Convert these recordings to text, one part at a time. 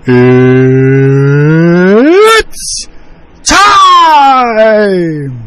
It's time!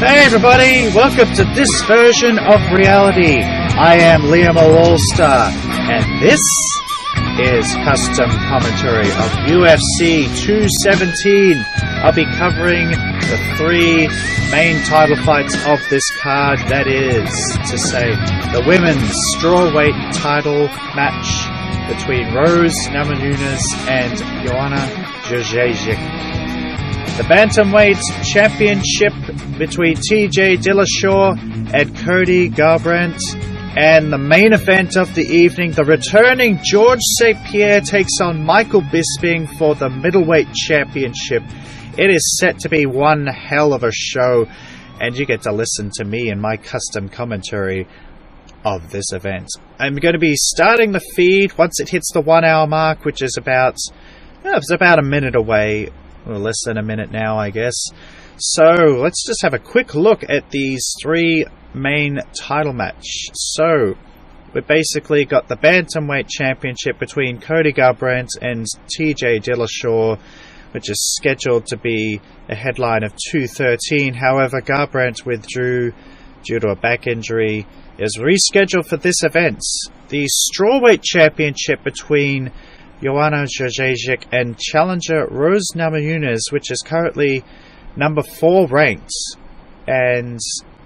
Hey everybody, welcome to this version of reality. I am Liamo All-Star, and this is custom commentary of UFC 217. I'll be covering the three main title fights of this card, that is to say, the women's strawweight title match between Rose Namajunas and Joanna Jędrzejczyk. The Bantamweight Championship between TJ Dillashaw and Cody Garbrandt. And the main event of the evening, the returning George St. Pierre takes on Michael Bisping for the Middleweight Championship. It is set to be one hell of a show, and you get to listen to me and my custom commentary of this event. I'm going to be starting the feed once it hits the 1 hour mark, which is about a minute away. Or less than a minute now, I guess. So let's just have a quick look at these three main title matches. So we've basically got the Bantamweight Championship between Cody Garbrandt and TJ Dillashaw, which is scheduled to be a headline of 2:13. However, Garbrandt withdrew due to a back injury. Is rescheduled for this event. The Strawweight Championship between Joanna Jędrzejczyk and challenger Rose Namajunas, which is currently number 4 ranked, and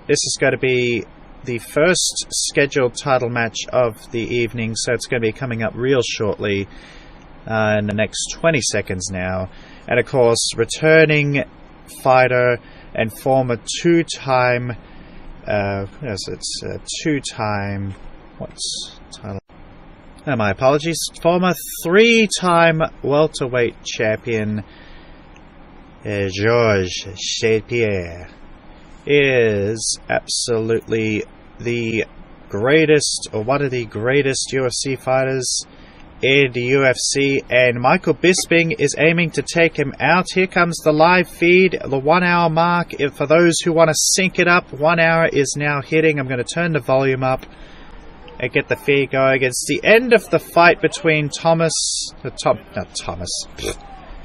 this is going to be the first scheduled title match of the evening, so it's going to be coming up real shortly in the next 20 seconds now. And of course, returning fighter and former two-time my apologies. Former 3-time welterweight champion George St. Pierre is absolutely the greatest, or one of the greatest UFC fighters in the UFC, and Michael Bisping is aiming to take him out. Here comes the live feed, the 1 hour mark. For those who want to sync it up, 1 hour is now hitting. I'm going to turn the volume up and get the feed going. It's the end of the fight between I'm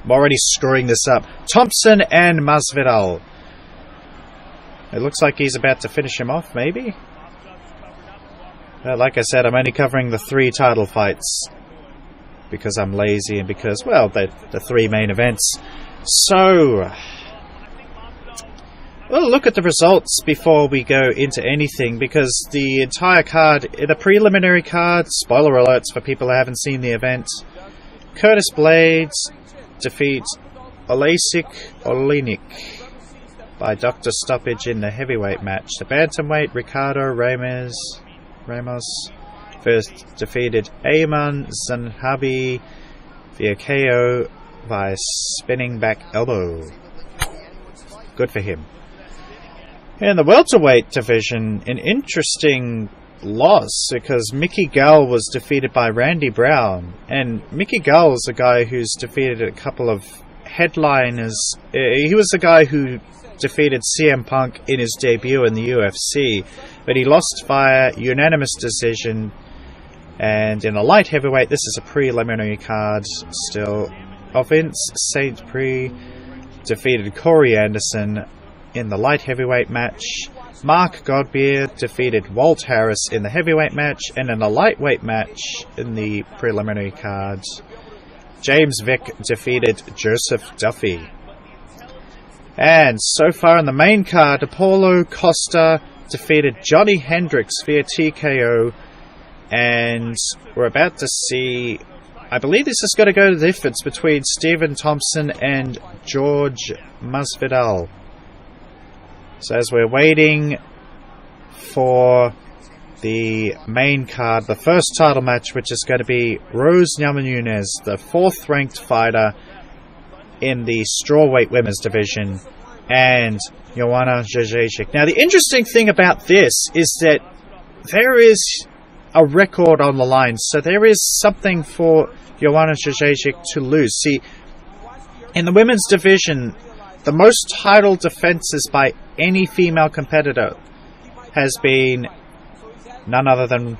already screwing this up. Thompson and Masvidal. It looks like he's about to finish him off, maybe? Like I said, I'm only covering the 3 title fights because I'm lazy and because, well, the 3 main events. So we'll look at the results before we go into anything, because the entire card, the preliminary card, spoiler alerts for people who haven't seen the event, Curtis Blades defeats Olasik Olenik by Dr. Stoppage in the heavyweight match. The bantamweight, Ricardo Ramos first defeated Ayman Zanhabi via KO by spinning back elbow. Good for him. In the welterweight division, an interesting loss, because Mickey Gall was defeated by Randy Brown. And Mickey Gall is a guy who's defeated a couple of headliners. He was the guy who defeated CM Punk in his debut in the UFC, but he lost via unanimous decision. And in a light heavyweight, this is a preliminary card still. Vince St. Prix defeated Corey Anderson in the light heavyweight match. Mark Godbeer defeated Walt Harris in the heavyweight match, and in the lightweight match in the preliminary cards, James Vick defeated Joseph Duffy. And so far in the main card, Apollo Costa defeated Johnny Hendricks via TKO, and we're about to see I believe this is going to go to the difference between Stephen Thompson and George Masvidal. So as we're waiting for the main card, the first title match, which is going to be Rose Namajunas, the 4th ranked fighter in the strawweight women's division, and Joanna Jędrzejczyk. Now, the interesting thing about this is that there is a record on the line, so there is something for Joanna Jędrzejczyk to lose. See, in the women's division, the most title defenses by any female competitor has been none other than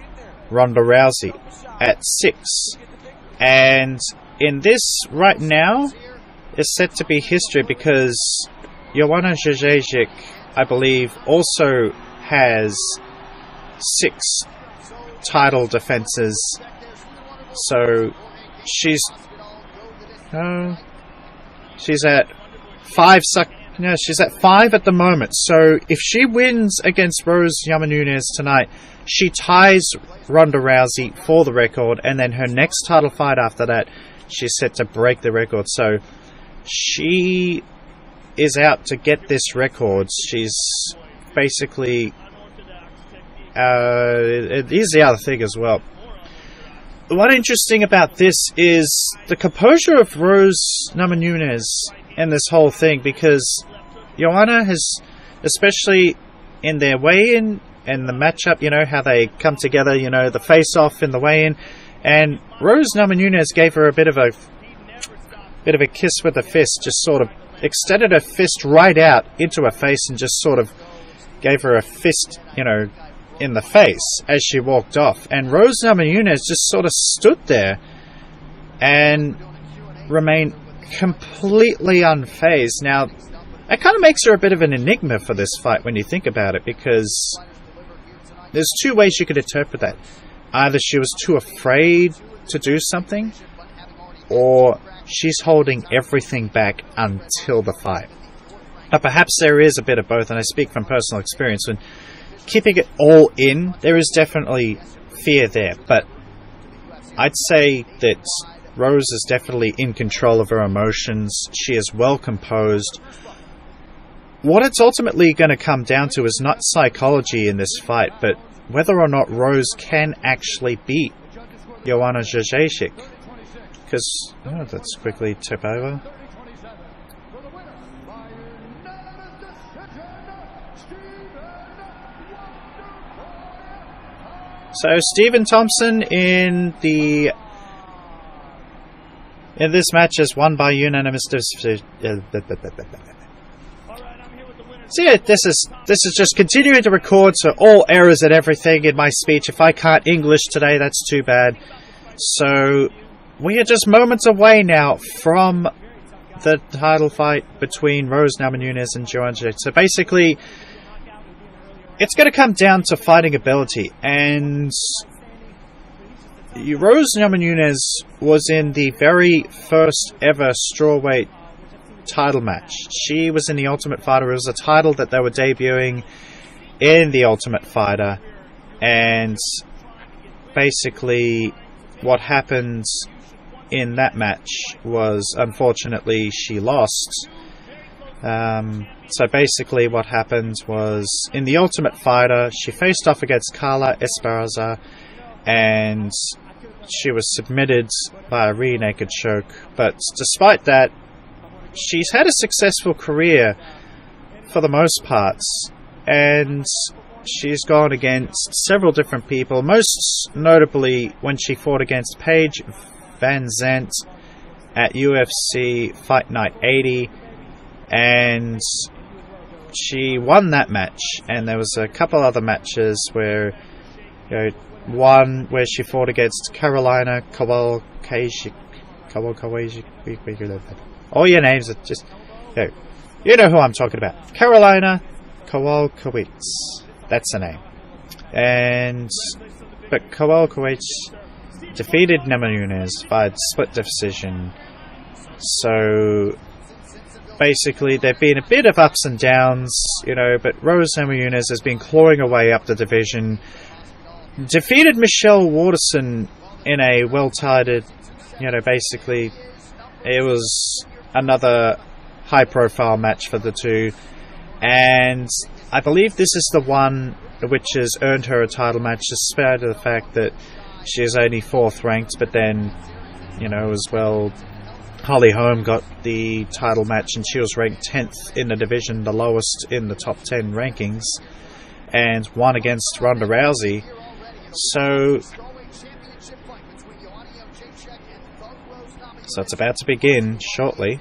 Ronda Rousey at 6. And in this right now is set to be history, because Joanna Jędrzejczyk, I believe, also has 6 title defenses. So she's at 5. She's at 5 at the moment. So if she wins against Rose Namajunas tonight, she ties Ronda Rousey for the record, and then her next title fight after that, she's set to break the record. So she is out to get this record. She's basically it is the other thing as well. What interesting about this is the composure of Rose Namajunas in this whole thing, because Joanna has, especially in their weigh-in and the matchup, you know, how they come together, you know, the face-off in the weigh-in, and Rose Namajunas gave her a bit of a kiss with a fist, just sort of extended her fist right out into her face and just sort of gave her a fist, you know, in the face as she walked off. And Rose Namajunas just sort of stood there and remained completely unfazed. Now, that kind of makes her a bit of an enigma for this fight when you think about it, because there's 2 ways you could interpret that. Either she was too afraid to do something, or she's holding everything back until the fight. But perhaps there is a bit of both, and I speak from personal experience. When keeping it all in, there is definitely fear there, but I'd say that Rose is definitely in control of her emotions. She is well composed. What it's ultimately going to come down to is not psychology in this fight, but whether or not Rose can actually beat Joanna Jędrzejczyk. Because, let's quickly tip over. So Stephen Thompson in this match is won by unanimous decision. So yeah, this is just continuing to record, so all errors and everything in my speech. If I can't English today, that's too bad. So we are just moments away now from the title fight between Rose Namajunas and Joanna Jędrzejczyk. So basically, it's going to come down to fighting ability, and Rose Namajunas was in the very first ever strawweight title match. She was in the Ultimate Fighter. It was a title that they were debuting in the Ultimate Fighter, and basically what happened in that match was, unfortunately, she lost. So basically what happened was, in the Ultimate Fighter, she faced off against Carla Esparza, and she was submitted by a rear naked choke. But despite that, she's had a successful career for the most parts, and she's gone against several different people, most notably when she fought against Paige Van Zandt at UFC Fight Night 80, and she won that match. And there was a couple other matches where, one where she fought against Carolina Kowalkiewicz. All your names are just, you know who I'm talking about. Carolina Kowalkiewicz. That's the name. But Kowalkiewicz defeated Namajunas by split decision. So basically, there've been a bit of ups and downs, but Rose Namajunas has been clawing away up the division. Defeated Michelle Waterson in a well-titled you know, basically it was another high-profile match for the two, and I believe this is the one which has earned her a title match, despite the fact that she is only 4th ranked, but then, you know, as well, Holly Holm got the title match and she was ranked 10th in the division, the lowest in the top 10 rankings, and won against Ronda Rousey. So it's about to begin shortly.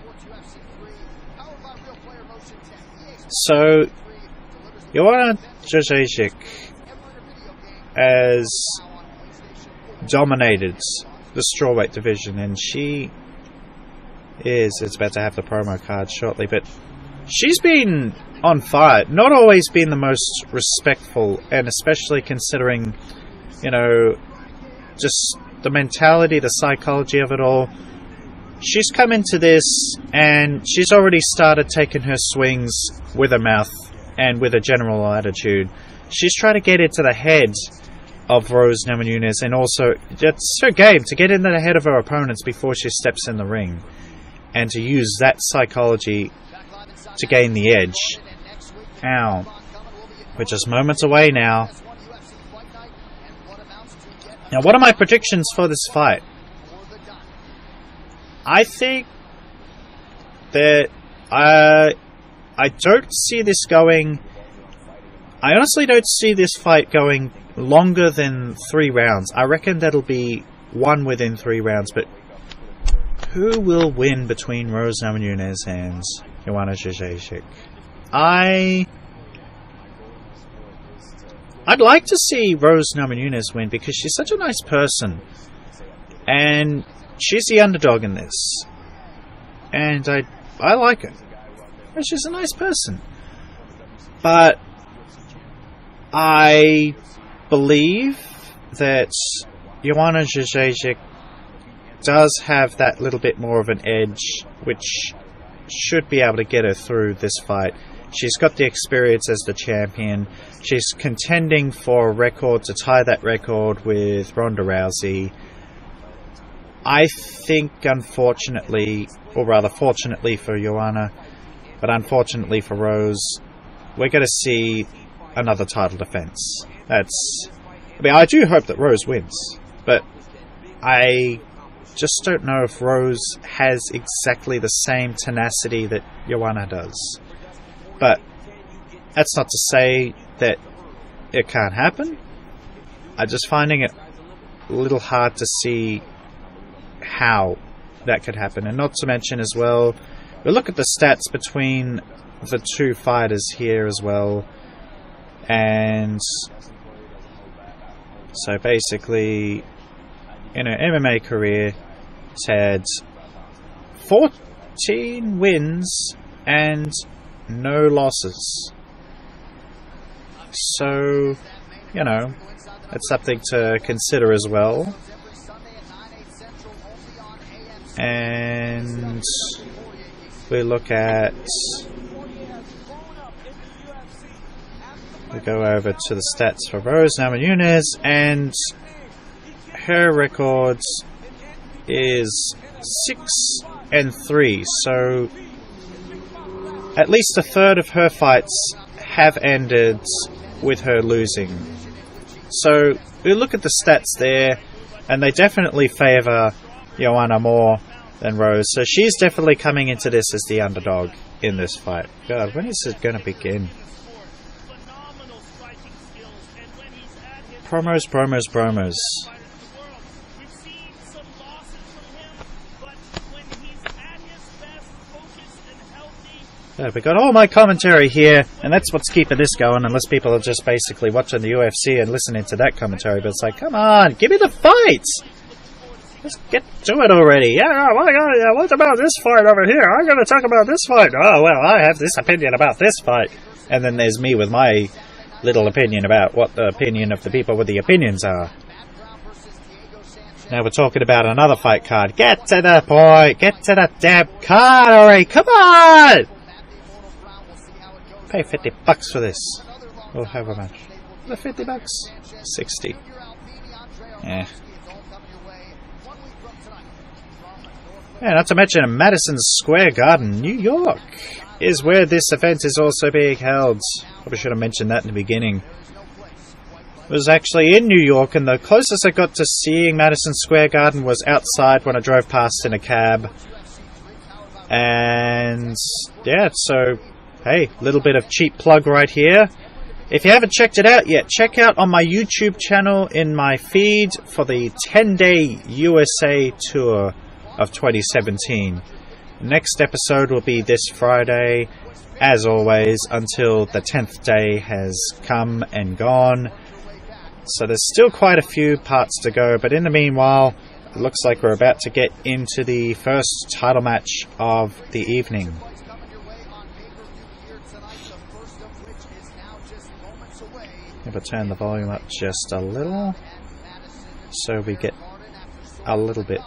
So Joanna Jędrzejczyk has dominated the strawweight division, and she is about to have the promo card shortly, but she's been on fire, not always been the most respectful, and especially considering, you know, just the mentality, the psychology of it all. She's come into this and she's already started taking her swings with her mouth and with a general attitude. She's trying to get into the head of Rose Namajunas, and also it's her game to get into the head of her opponents before she steps in the ring, and to use that psychology to gain the edge. Ow. We're just moments away now. Now, what are my predictions for this fight? I think that I don't see this going... I honestly don't see this fight going longer than 3 rounds. I reckon that'll be one within 3 rounds, but who will win between Rose Namajunas and Joanna Jędrzejczyk? I'd like to see Rose Namajunas win because she's such a nice person, and she's the underdog in this, and I like her. She's a nice person, but I believe that Joanna Jędrzejczyk does have that little bit more of an edge, which should be able to get her through this fight. She's got the experience as the champion. She's contending for a record to tie that record with Ronda Rousey. I think, unfortunately, or rather fortunately for Joanna, but unfortunately for Rose, we're going to see another title defense. I mean, I do hope that Rose wins, but I just don't know if Rose has exactly the same tenacity that Joanna does. But that's not to say that it can't happen. I'm just finding it a little hard to see how that could happen. And not to mention as well, we look at the stats between the two fighters here as well. And so basically, in her MMA career, it's had 14 wins and no losses. So, you know, that's something to consider as well. And we look at... we go over to the stats for Rose Namajunas, and her record is 6-3. So at least a third of her fights have ended with her losing. So we look at the stats there, and they definitely favour Joanna more than Rose. So she's definitely coming into this as the underdog in this fight. God, when is it going to begin? Promos. Yeah, we got all my commentary here, and that's what's keeping this going, unless people are just basically watching the UFC and listening to that commentary. But it's like, come on, give me the fights! Just get to it already. Yeah, what about this fight over here? I'm going to talk about this fight. Oh, well, I have this opinion about this fight. And then there's me with my little opinion about what the opinion of the people with the opinions are. Now we're talking about another fight card. Get to the point. Get to the damn card already. Come on! Pay $50 for this. We'll have a match. The $50? 60. Yeah. Yeah, not to mention Madison Square Garden, New York, is where this event is also being held. Probably should have mentioned that in the beginning. It was actually in New York, and the closest I got to seeing Madison Square Garden was outside when I drove past in a cab. And yeah, so hey, little bit of cheap plug right here. If you haven't checked it out yet, check out on my YouTube channel in my feed for the 10-day USA tour of 2017. Next episode will be this Friday, as always, until the 10th day has come and gone. So there's still quite a few parts to go, but in the meanwhile, it looks like we're about to get into the first title match of the evening. Maybe turn the volume up just a little, so we get a little bit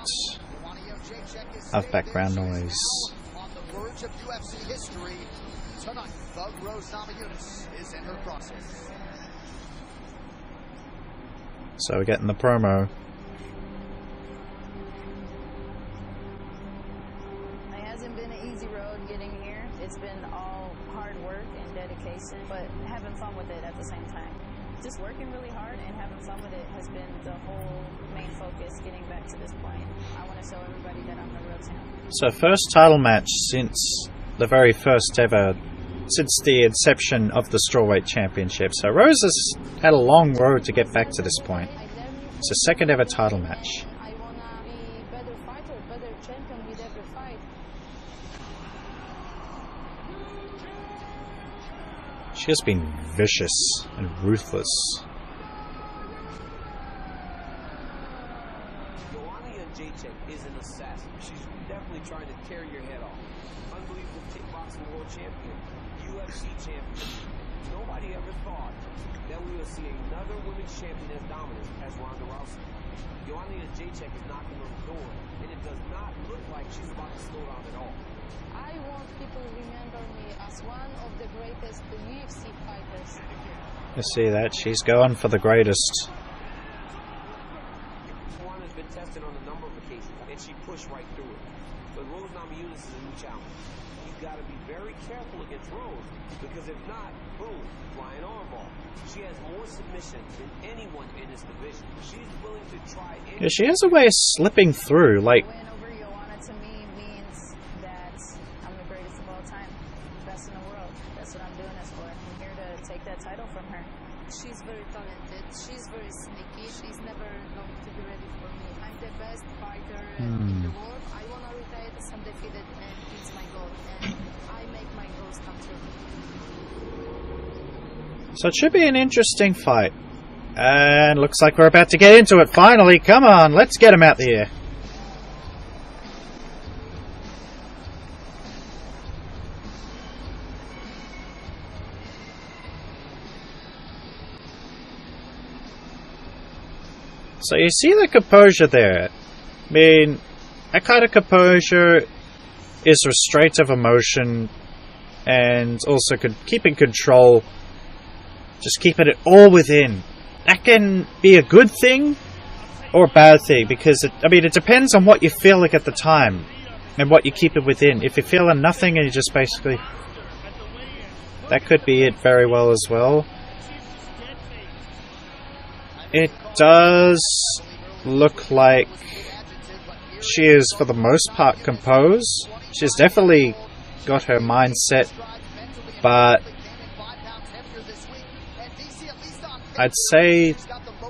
of background noise. On the verge of UFC history, tonight, Thug Rose Namajunas is in her crosshairs. So we're getting the promo. It hasn't been an easy road getting here. It's been all hard work and dedication, but having fun with it at the same time. Just working really hard and having fun with it has been the whole main focus getting back to this point. I want to show everybody that I'm the real champ. So first title match since the very first ever, since the inception of the Strawweight Championship. So Rose has had a long road to get back to this point. It's a second ever title match. I want to be better fighter, better champion with every fight. She has been vicious and ruthless. Is an assassin. She's definitely trying to tear your head off. Unbelievable kickboxing world champion, UFC champion. Nobody ever thought that we would see another women's champion as dominant as Ronda Rousey. Joanna Jacek is knocking on the door, and it does not look like she's about to slow down at all. I want people to remember me as one of the greatest UFC fighters. You see that? She's going for the greatest. Joanna's been tested on a number of occasions, and she pushed right through it. But Rose Namajunas is a new challenge. You've got to be very careful against Rose, because if not, boom, flying armbar. She has more submissions than anyone in this division. She's willing to try anything. Yeah, she has a way of slipping through, like... Win over Joanna to me means that I'm the greatest of all time. Best in the world. That's what I'm doing this for. I'm here to take that title from her. She's very talented. She's very sneaky. She's never going to be ready for me. I'm the best fighter in the world. I want to retire as undefeated, and it's my goal. And I make my goals come true. So it should be an interesting fight. And looks like we're about to get into it finally. Come on, let's get him out there. So you see the composure there. I mean, that kind of composure is restraint of emotion and also keeping control. Just keeping it all within. That can be a good thing or a bad thing, because it depends on what you feel like at the time and what you keep it within. If you're feeling nothing and you just basically... That could be it very well as well. It does look like she is, for the most part, composed. She's definitely got her mindset, but I'd say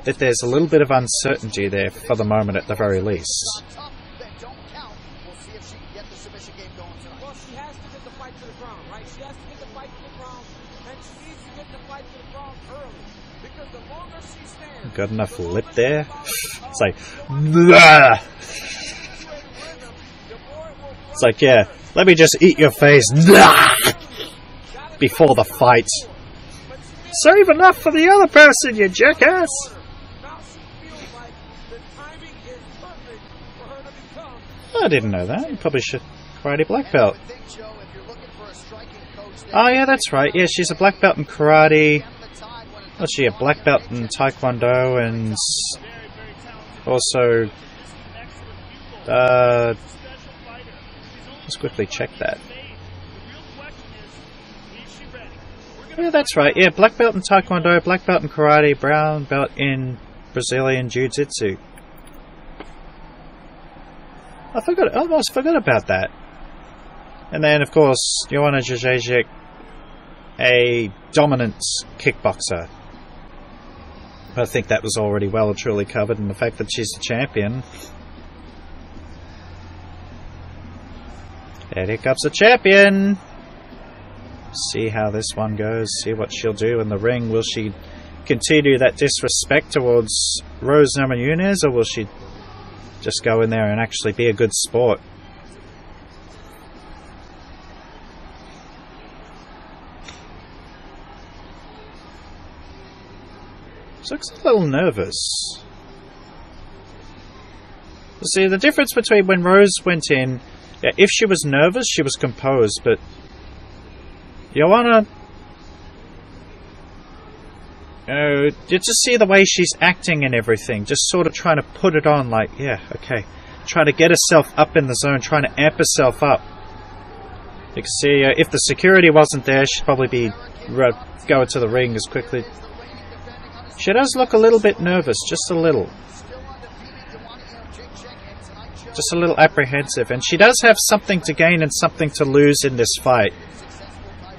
that there's a little bit of uncertainty there for the moment at the very least. Well, she has to get the fight to the ground, right? She has to get the fight to the ground, and she needs to get the fight to the ground early. Because the longer she stands... Got enough lip there? It's like... Bleh. It's like, yeah, let me just eat your face. Before the fight. Save enough for the other person, you jackass! I didn't know that. Probably should karate black belt. Oh yeah, that's right. Yeah, she's a black belt in karate. Oh, she a black belt in taekwondo, and also Let's quickly check that. Yeah, that's right. Yeah, black belt in Taekwondo, black belt in Karate, brown belt in Brazilian Jiu-Jitsu. I almost forgot about that. And then, of course, Joanna Jędrzejczyk, a dominant kickboxer. I think that was already well and truly covered in the fact that she's the champion. And here comes the champion! See how this one goes, see what she'll do in the ring. Will she continue that disrespect towards Rose Namajunas, or will she just go in there and actually be a good sport? She looks a little nervous. See, the difference between when Rose went in, yeah, if she was nervous, she was composed, but Joanna, you just see the way she's acting and everything, just sort of trying to put it on, like, yeah, okay, trying to get herself up in the zone, trying to amp herself up. You can see if the security wasn't there, she'd probably be going to the ring as quickly. She does look a little bit nervous, just a little. Just a little apprehensive, and she does have something to gain and something to lose in this fight.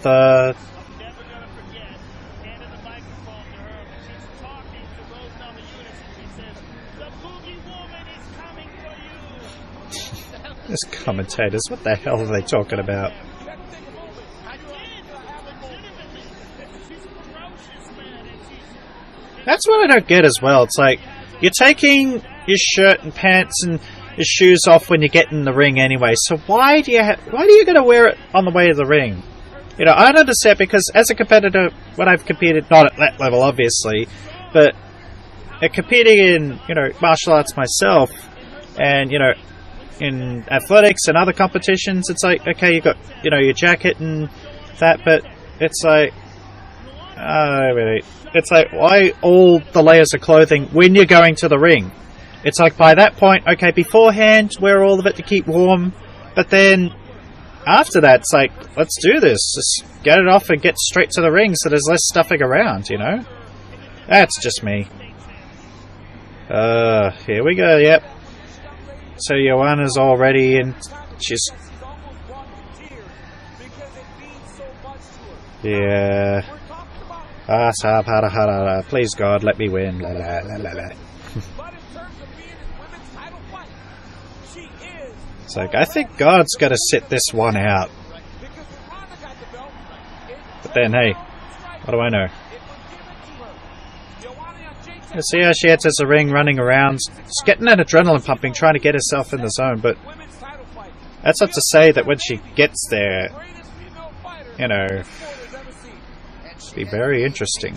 The This commentators, what the hell are they talking about? That's what I don't get as well. It's like, you're taking your shirt and pants and your shoes off when you get in the ring anyway, so why do you going to wear it on the way to the ring? You know, I don't understand, because as a competitor, when I've competed, not at that level obviously, but competing in, you know, martial arts myself, and, you know, in athletics and other competitions, it's like, okay, you got, you know, your jacket and that, but it's like, it's like, why all the layers of clothing when you're going to the ring? It's like, by that point, okay, beforehand, wear all of it to keep warm, but then after that, it's like, let's do this. Just get it off and get straight to the ring so there's less stuffing around, you know? That's just me. Here we go, yep. So Joanna's already in. She's... Yeah. Please God, let me win. La, la, la, la, la. It's like, I think God's gonna sit this one out. But then, hey, what do I know? You see how she enters the ring running around, just getting that adrenaline pumping, trying to get herself in the zone, but that's not to say that when she gets there, you know, it'll be very interesting.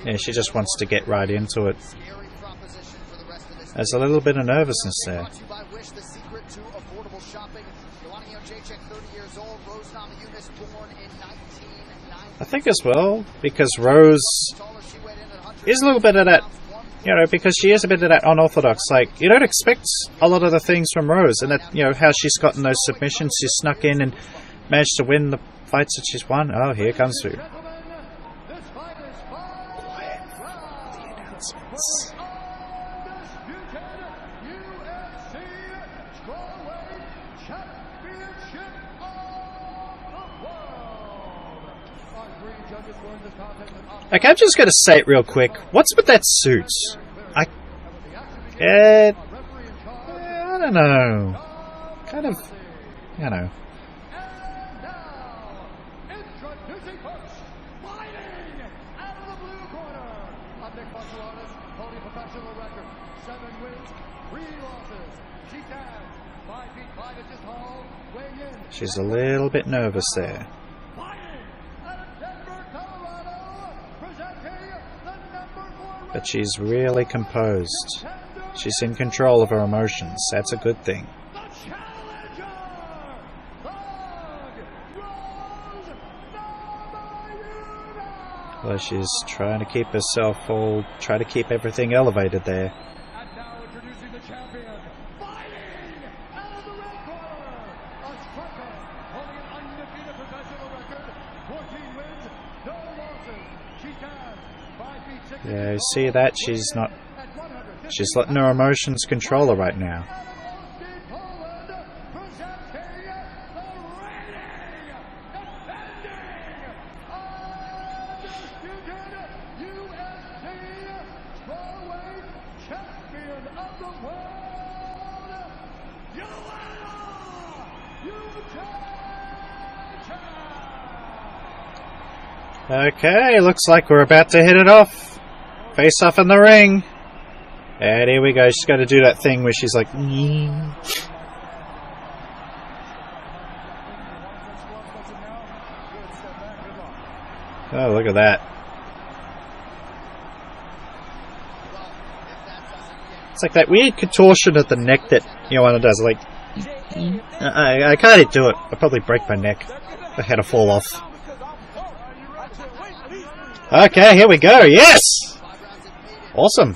Yeah, she just wants to get right into it. There's a little bit of nervousness there. I think as well, because Rose is a little bit of that, you know, because she is a bit of that unorthodox, like, you don't expect a lot of the things from Rose, and that, you know, how she's gotten those submissions, she's snuck in and managed to win the fights that she's won. Oh, here comes through. Quiet. The announcements. Okay, I'm just going to say it real quick. What's with that suit? I don't know. Kind of, you know. She's a little bit nervous there. But she's really composed. She's in control of her emotions. That's a good thing. Well, she's trying to keep herself all, try to keep everything elevated there. And now introducing the champion, fighting out of the red corner, a striker holding an undefeated professional record, 14 wins, no losses. She stands 5 feet 6 inches Yeah, you see that? She's not, she's letting her emotions control her right now. Okay, looks like we're about to hit it off. Face off in the ring. And here we go. She's got to do that thing where she's like... Oh, look at that. It's like that weird contortion of the neck that Joanna does. Like, I can't do it. I'll probably break my neck. The head will fall off. Okay, here we go. Yes! Awesome.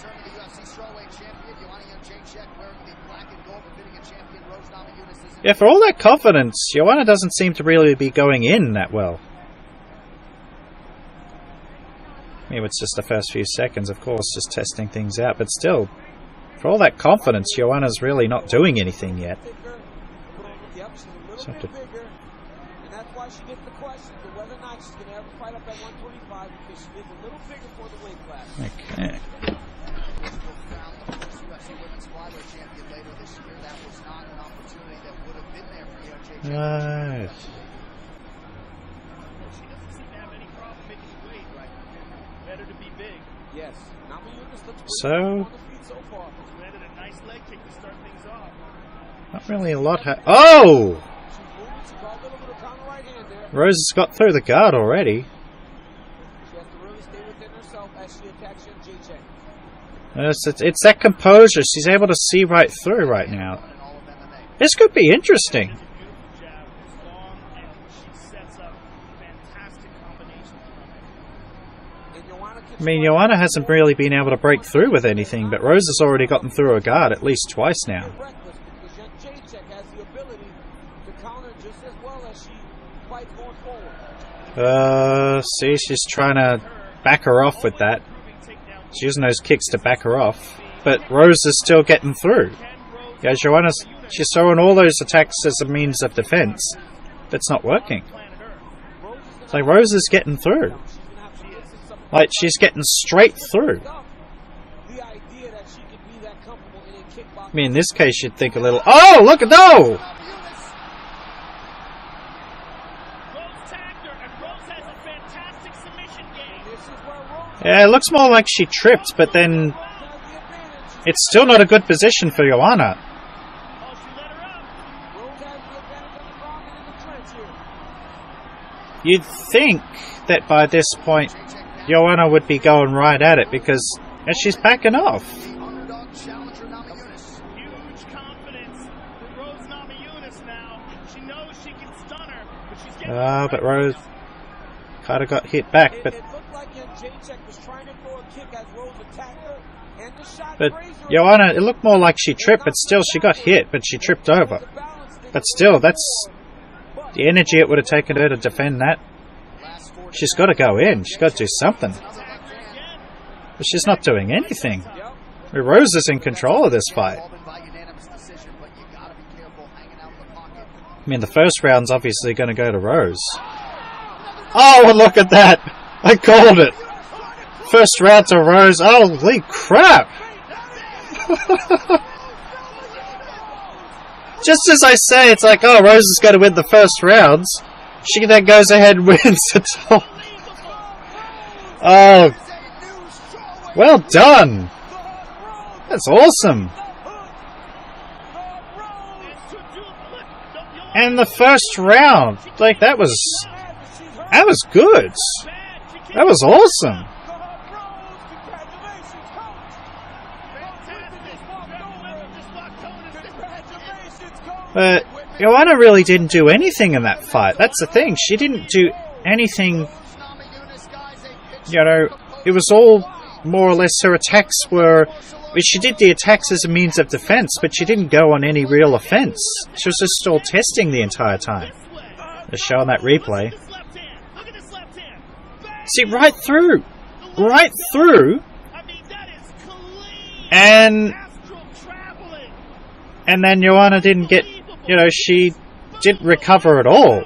Yeah, for all that confidence, Joanna doesn't seem to really be going in that well. Maybe it's just the first few seconds, of course, just testing things out, but still, for all that confidence, Joanna's really not doing anything yet. Yep, she's a little bit bigger, and that's why she gets the question to whether or not she's going to ever fight up at 125, because she is a little bigger for the weight class. Okay. Right. Yes. So, not really a lot. Oh! Rose has got through the guard already. She has to really stay within herself as she attacks J-Check. It's that composure. She's able to see right through right now. This could be interesting. I mean, Joanna hasn't really been able to break through with anything, but Rose has already gotten through her guard at least twice now. See, she's trying to back her off with that. She's using those kicks to back her off, but Rose is still getting through. Yeah, Joanna's, she's throwing all those attacks as a means of defense. That's not working. It's like Rose is getting through. Like, she's getting straight through. I mean, in this case, you'd think a little... Oh, look at... No! Yeah, it looks more like she tripped, but then... It's still not a good position for Joanna. You'd think that by this point... Joanna would be going right at it because she's backing off. But Rose kind of got hit back. But Joanna, it looked more like she tripped, but still she got hit, but she tripped over. But still, that's the energy it would have taken her to defend that. She's got to go in. She's got to do something. But she's not doing anything. Rose is in control of this fight. I mean, the first round's obviously going to go to Rose. Oh, look at that! I called it! First round to Rose. Holy crap! Just as I say, it's like, oh, Rose is going to win the first rounds. She then goes ahead and wins it all. Oh, well done. That's awesome. And the first round, like that was good. That was awesome. But Joanna really didn't do anything in that fight. That's the thing. She didn't do anything you know, it was all more or less her attacks were... She did the attacks as a means of defense, but she didn't go on any real offense. She was just all testing the entire time. They're showing that replay. See, right through. Right through. And then Joanna didn't get, you know, she didn't recover at all.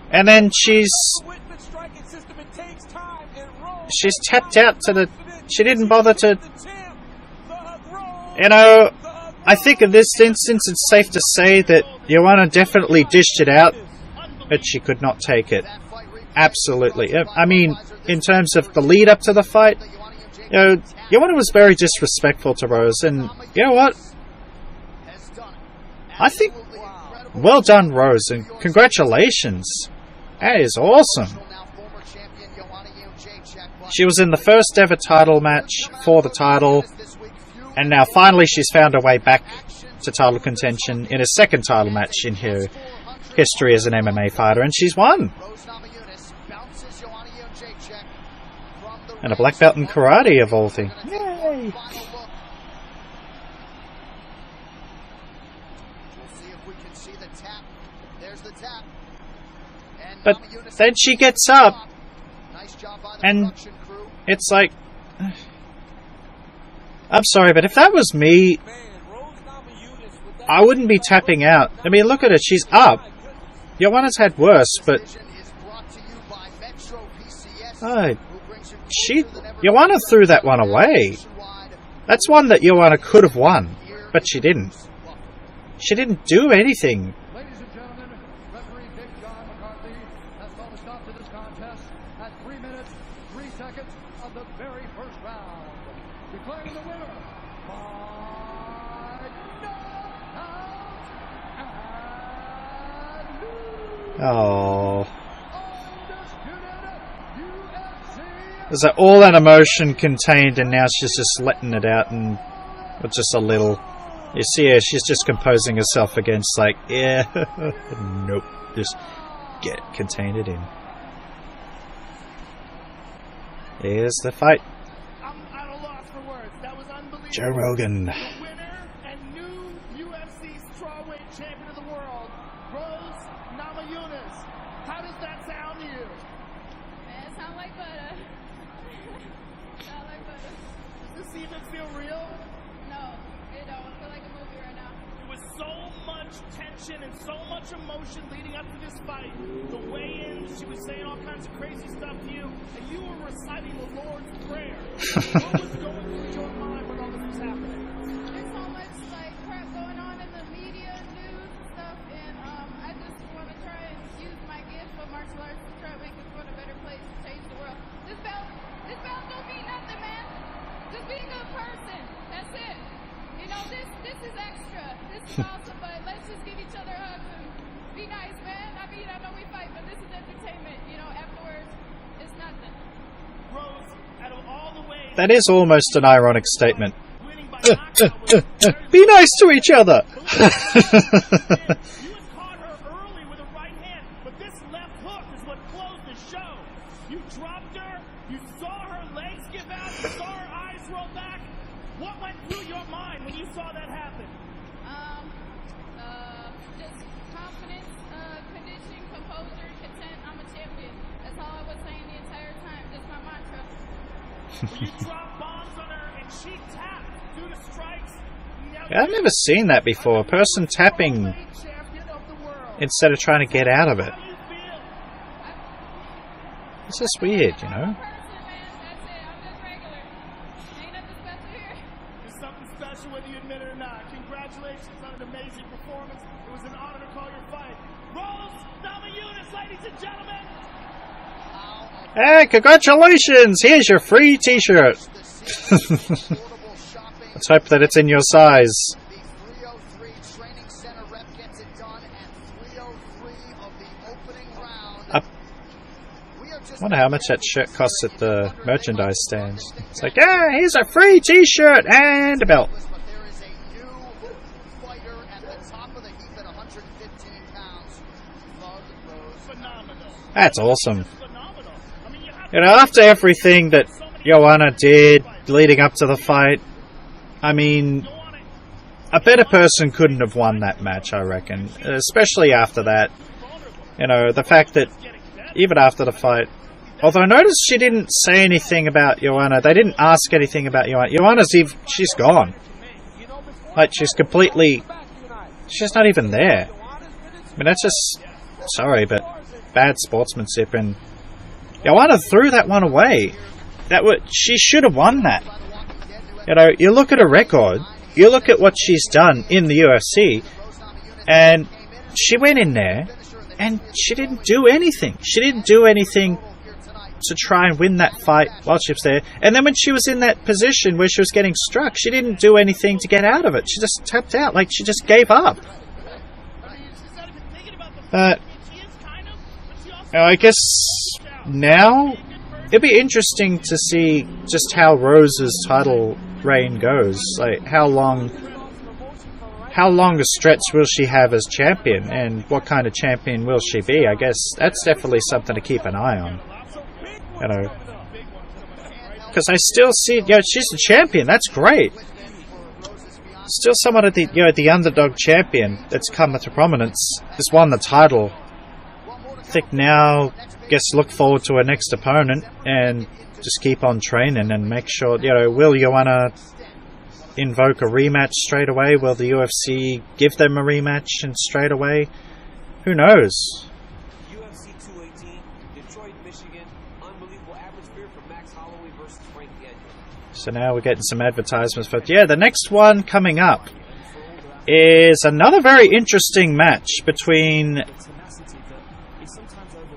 And then she's tapped out to the... She didn't bother to... You know, I think in this instance it's safe to say that Joanna definitely dished it out, but she could not take it. Absolutely. I mean, in terms of the lead up to the fight, you know, Joanna was very disrespectful to Rose, and you know what? I think, well done, Rose, and congratulations. That is awesome. She was in the first ever title match for the title, and now finally she's found her way back to title contention in a second title match in her history as an MMA fighter, and she's won. And a black belt in karate, of all things. Yay! But then she gets up, and it's like... I'm sorry, but if that was me, I wouldn't be tapping out. I mean, look at it, she's up. Joanna's had worse, but... Joanna threw that one away. That's one that Joanna could have won, but she didn't. She didn't do anything. Ladies and gentlemen, referee Big John McCarthy has called a stop to this contest at 3 minutes, 3 seconds of the very first round. Declaring the winner by knockout. Oh. There's all that emotion contained, and now she's just letting it out, and just a little. You see her, she's just composing herself against, like, yeah, nope, just contain it in. Here's the fight. I'm at a loss for words. That was unbelievable. Joe Rogan. The winner and new UFC strawweight champion of the world, Rose Namajunas. How does that sound to you? Man, it sounds like butter. Sound like butter. Does this even feel real? No, it don't. I feel like a movie right now. There was so much tension and so much emotion leading up to this fight. The weigh-ins, she was saying all kinds of crazy stuff to you, and you were reciting the Lord's Prayer. What was going through your mind when all this was happening? There's so much like crap going on in the media, news and stuff, and I just want to try and use my gift of martial arts to try to make this world a better place, to change the world. This belt don't mean nothing, man. Just be a good person. That's it. You know, this is extra. This is awesome, but let's just give each other hugs and be nice, man. I mean, I know we fight, but this is entertainment. You know, afterwards, it's nothing. Rose, out of all the ways... That is almost an ironic statement. Winning by knockout was very Be nice to each other! You had caught her early with a right hand, but this left hook is what closed the show. You dropped her, you saw her legs give out, you saw her eyes roll back. What went through your mind when you saw that happen? Just confidence, conditioning, composure, content. I'm a champion. That's all I was saying the entire time. Just my mantra. When you dropped bombs on her and she tapped due to strikes. I've never seen that before. A person tapping Champion of the world. instead of trying to get out of it. How do you feel? It's just weird, you know? Person, man. That's it. I'm just regular. Ain't nothing special here. There's something special whether you admit it or not. Congratulations on an amazing performance. It was an honor to call your fight. Rose Namajunas, ladies and gentlemen. Hey, congratulations! Here's your free t-shirt! Let's hope that it's in your size. The 303 training center rep gets it done, and 303 of the opening round. I wonder how much that shirt costs at the merchandise stands. It's like, yeah, here's a free t-shirt and a belt. But there is a new fighter at the top of the heap at 115 pounds. Thug Rose. Phenomenal. That's awesome. You know, after everything that Joanna did leading up to the fight, I mean, a better person couldn't have won that match, I reckon. Especially after that. You know, the fact that even after the fight, although notice she didn't say anything about Joanna. They didn't ask anything about Joanna. She's gone. Like, she's not even there. I mean, that's just, sorry, but bad sportsmanship. And Joanna threw that one away. She should have won that. You know, you look at her record, you look at what she's done in the UFC, and she went in there, and she didn't do anything. She didn't do anything to try and win that fight while she was there. And then when she was in that position where she was getting struck, she didn't do anything to get out of it. She just tapped out, like she just gave up. I guess now it'd be interesting to see just how Rose's title reign goes. Like, how long a stretch will she have as champion, and what kind of champion will she be? I guess that's definitely something to keep an eye on. You know, because I still see, she's the champion. That's great. Still someone at the underdog champion that's come into prominence, has won the title. I think now, look forward to her next opponent and just keep on training and make sure, will Joanna invoke a rematch straight away? Will the UFC give them a rematch and straight away? Who knows? UFC 218, Detroit, Michigan. Unbelievable atmosphere for Max Holloway versus Frank Edgar. So now we're getting some advertisements for the next one coming up is another very interesting match between,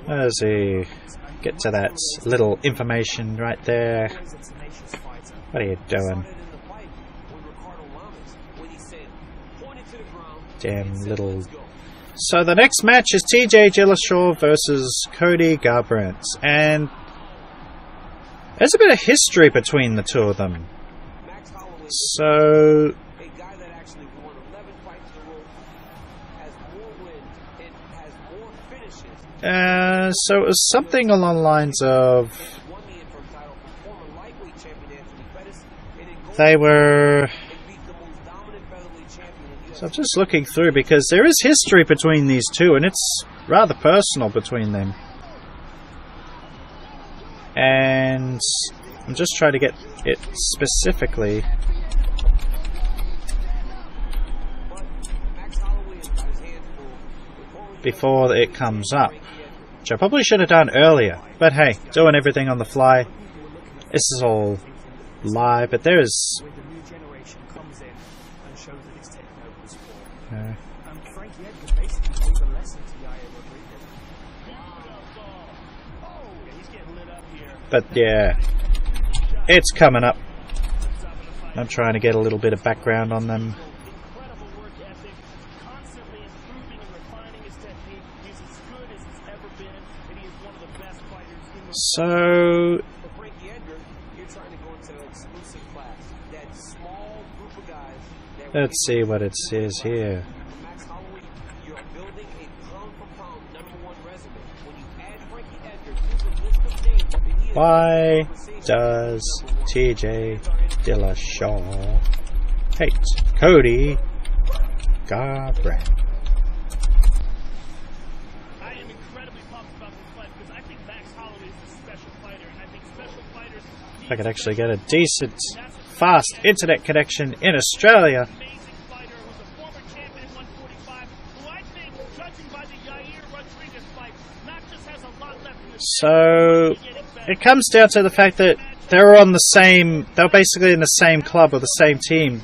let's see, get to that little information right there. What are you doing? Damn little. So the next match is TJ Dillashaw versus Cody Garbrandt, and there's a bit of history between the two of them. So so it was something along the lines of they were. So I'm just looking through because there is history between these two, and it's rather personal between them. And I'm just trying to get it specifically. Before it comes up, which I probably should have done earlier, but hey, doing everything on the fly. This is all live, but there is. But yeah, it's coming up. I'm trying to get a little bit of background on them. So let's see what it says here. Why does TJ Dillashaw hate Cody Garbrandt? I am incredibly pumped about this fight because I think Max Holloway is a special fighter, and I think special fighters. If I could actually get a decent, fast internet connection in Australia. Amazing fighter who's a former champion at 145, who I think, judging by the Yair Rodriguez fight, not just has a lot left in the So it comes down to the fact that they're basically in the same club or the same team.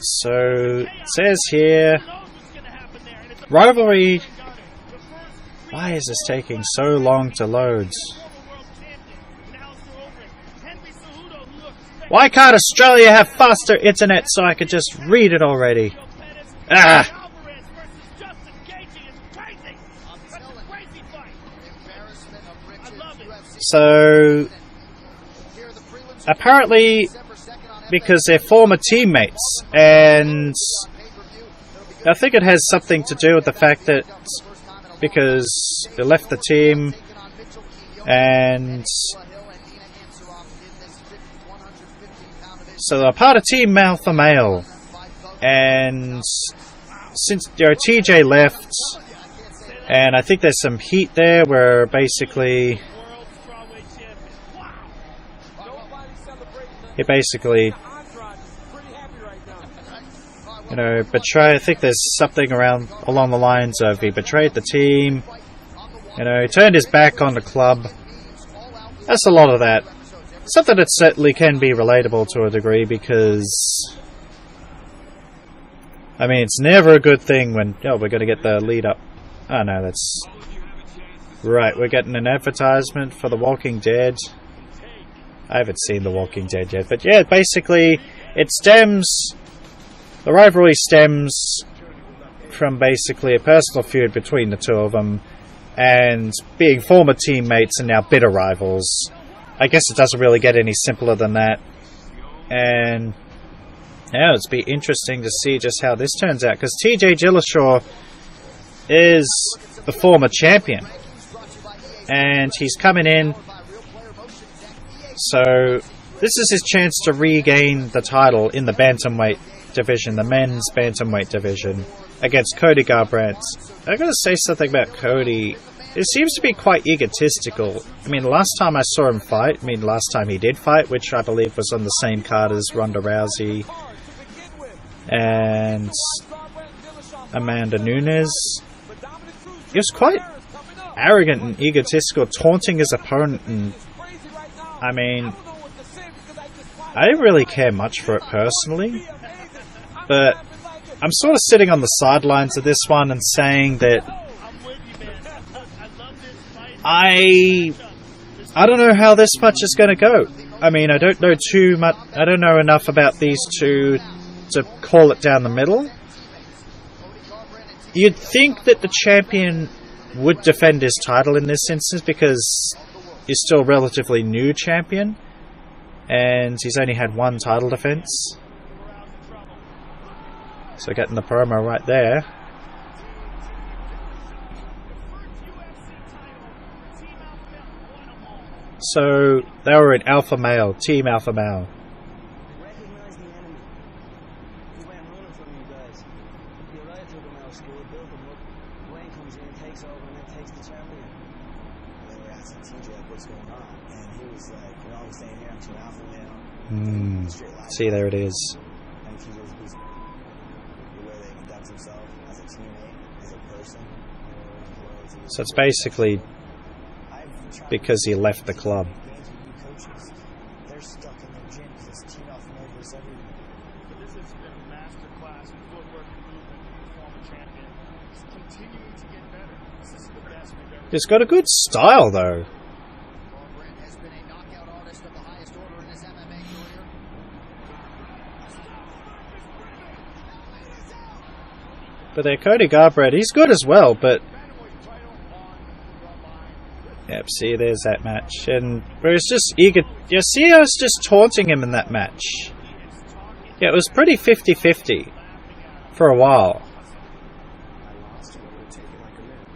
So it says here, rivalry. Why is this taking so long to load? Why can't Australia have faster internet so I could just read it already? Ah! So apparently, because they're former teammates, and I think it has something to do with the fact that because he left the team, and so they're part of Team Alpha Male. And since TJ left, and I think there's some heat there where basically he basically, you know, betrayed. I think there's something along the lines of he betrayed the team. You know, he turned his back on the club. That's a lot of that. Something that certainly can be relatable to a degree, because I mean, it's never a good thing when, oh, we're going to get the lead up. Oh no, that's right. We're getting an advertisement for The Walking Dead. I haven't seen The Walking Dead yet, but yeah, basically the rivalry stems from basically a personal feud between the two of them, and being former teammates and now bitter rivals. I guess it doesn't really get any simpler than that. And yeah, it's be interesting to see just how this turns out, because TJ Dillashaw is the former champion, and he's coming in, so this is his chance to regain the title in the bantamweight division, the men's bantamweight division, against Cody Garbrandt. I gotta say something about Cody. He seems to be quite egotistical. I mean, last time I saw him fight, last time he did fight, which I believe was on the same card as Ronda Rousey and Amanda Nunes, he was quite arrogant and egotistical, taunting his opponent, and I mean, I didn't really care much for it personally, but I'm sort of sitting on the sidelines of this one and saying that I don't know how this match is going to go. I mean, I don't know too much. I don't know enough about these two to call it down the middle. You'd think that the champion would defend his title in this instance, because he's still a relatively new champion and he's only had one title defense. So getting the promo right there. So they were in Alpha Male, Team Alpha Male. Recognize the enemy. He went running from you guys. Uriah took him out of school, built him up. Wayne comes in, takes over, and then takes the champion. They were asking TJ what's going on, and he was like, "You're always staying here. I'm Team Alpha Male." See, there it is. And TJ was the way they conduct himself as a teammate, as a person. So it's basically because he left the club. They're stuck in their gyms. It's team off nervous everywhere. But this has been a masterclass in footwork and movement from the former champion. He's continuing to get better. This is the best we've ever He's got a good style, though. Garbrandt has been a knockout artist of the highest order in his MMA career. But there, Cody Garbrandt, he's good as well, but yep, see, there's that match. And where it's just eager. Yeah, see, I was just taunting him in that match. Yeah, it was pretty 50-50 for a while. I lost, but I would take it like a man.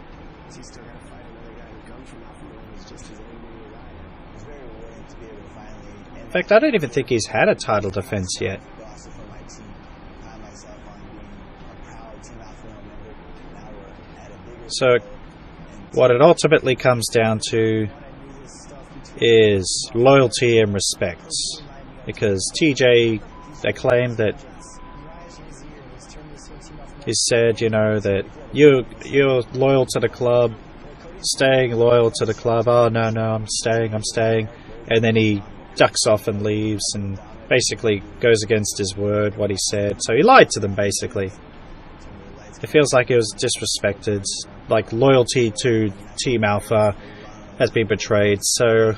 He's still got to fight another guy who comes from Alpha Male who's just as angry as I am. He's very willing to be able to finally. In fact, I don't even think he's had a title defense yet. Also for my team, I myself on being a proud Team Alpha Male member. Now we're at a bigger. So, what it ultimately comes down to is loyalty and respect. Because TJ, they claim that he said, you know, that you're loyal to the club, staying loyal to the club. Oh, no, I'm staying. And then he ducks off and leaves and basically goes against his word, what he said. So he lied to them, basically. It feels like he was disrespected. Like, loyalty to Team Alpha has been betrayed. So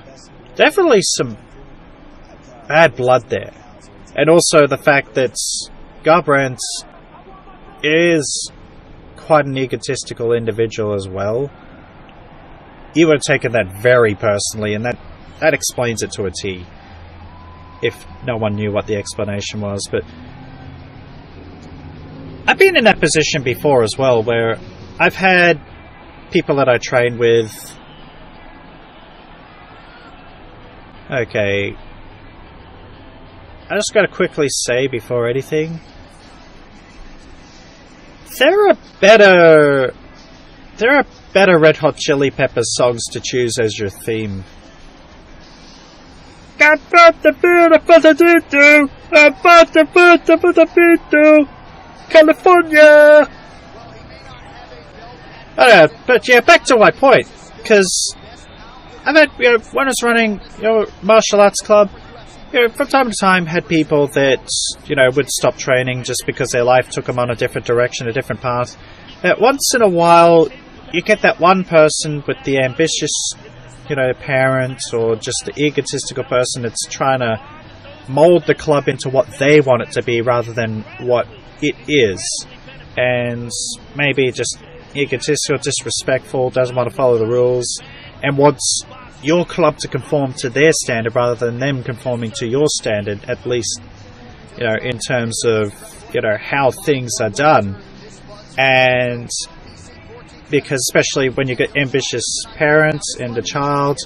definitely some bad blood there. And also the fact that Garbrandt is quite an egotistical individual as well. He would have taken that very personally, and that explains it to a T. If no one knew what the explanation was. But I've been in that position before as well, where I've had people that I train with. Okay. I just gotta quickly say before anything, there are better Red Hot Chili Peppers songs to choose as your theme. California! But yeah, back to my point, because I've had, when I was running, martial arts club, from time to time had people that, would stop training just because their life took them on a different direction, a different path. Once in a while, you get that one person with the ambitious, parent, or just the egotistical person that's trying to mold the club into what they want it to be rather than what it is. And maybe just egotistical, disrespectful, doesn't want to follow the rules, and wants your club to conform to their standard rather than them conforming to your standard, at least, in terms of, how things are done. And because especially when you get ambitious parents and a child,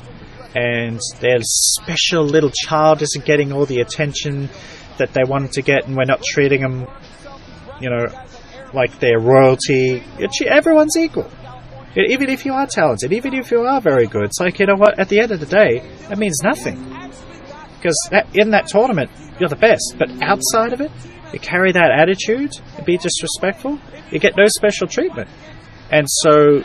and their special little child isn't getting all the attention that they wanted to get, and we're not treating them, like they're royalty. Everyone's equal. Even if you are talented, even if you are very good, it's like, what, at the end of the day, that means nothing. Because in that tournament, you're the best, but outside of it, you carry that attitude and be disrespectful, you get no special treatment. And so,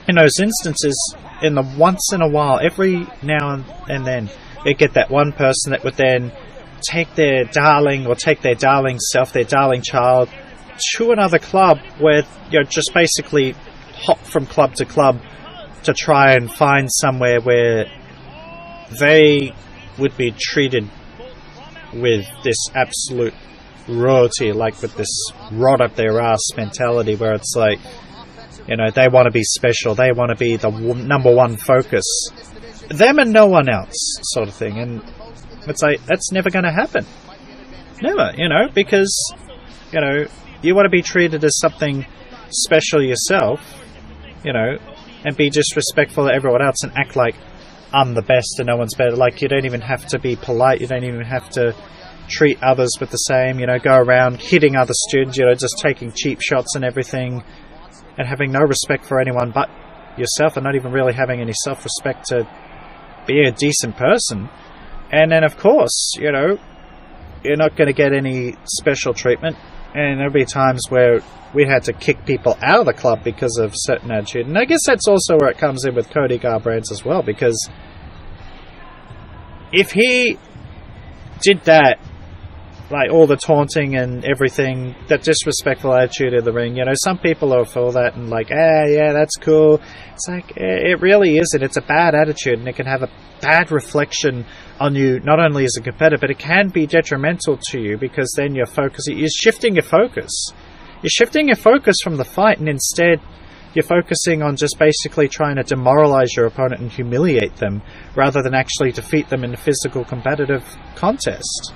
in those instances, in the once in a while, every now and then, you get that one person that would then take their darling, or take their darling self, their darling child, to another club where, just basically hop from club to club to try and find somewhere where they would be treated with this absolute royalty, like with this rod up their ass mentality, where it's like, they want to be special, they want to be the number one focus, them and no one else, sort of thing. And it's like, that's never going to happen. Never, because, you want to be treated as something special yourself, and be disrespectful to everyone else and act like I'm the best and no one's better. Like, you don't even have to be polite, you don't even have to treat others with the same, go around hitting other students, just taking cheap shots and everything, and having no respect for anyone but yourself, and not even really having any self-respect to be a decent person. And then, of course, you're not going to get any special treatment. And there'll be times where we had to kick people out of the club because of certain attitude. And I guess that's also where it comes in with Cody Garbrandt as well, because if he did that, like all the taunting and everything, that disrespectful attitude in the ring, some people are for that and like, yeah, that's cool. It's like, it really isn't. It's a bad attitude, and it can have a bad reflection on you, not only as a competitor, but it can be detrimental to you, because then you're shifting your focus. You're shifting your focus from the fight, and instead you're focusing on just basically trying to demoralize your opponent and humiliate them, rather than actually defeat them in a physical competitive contest.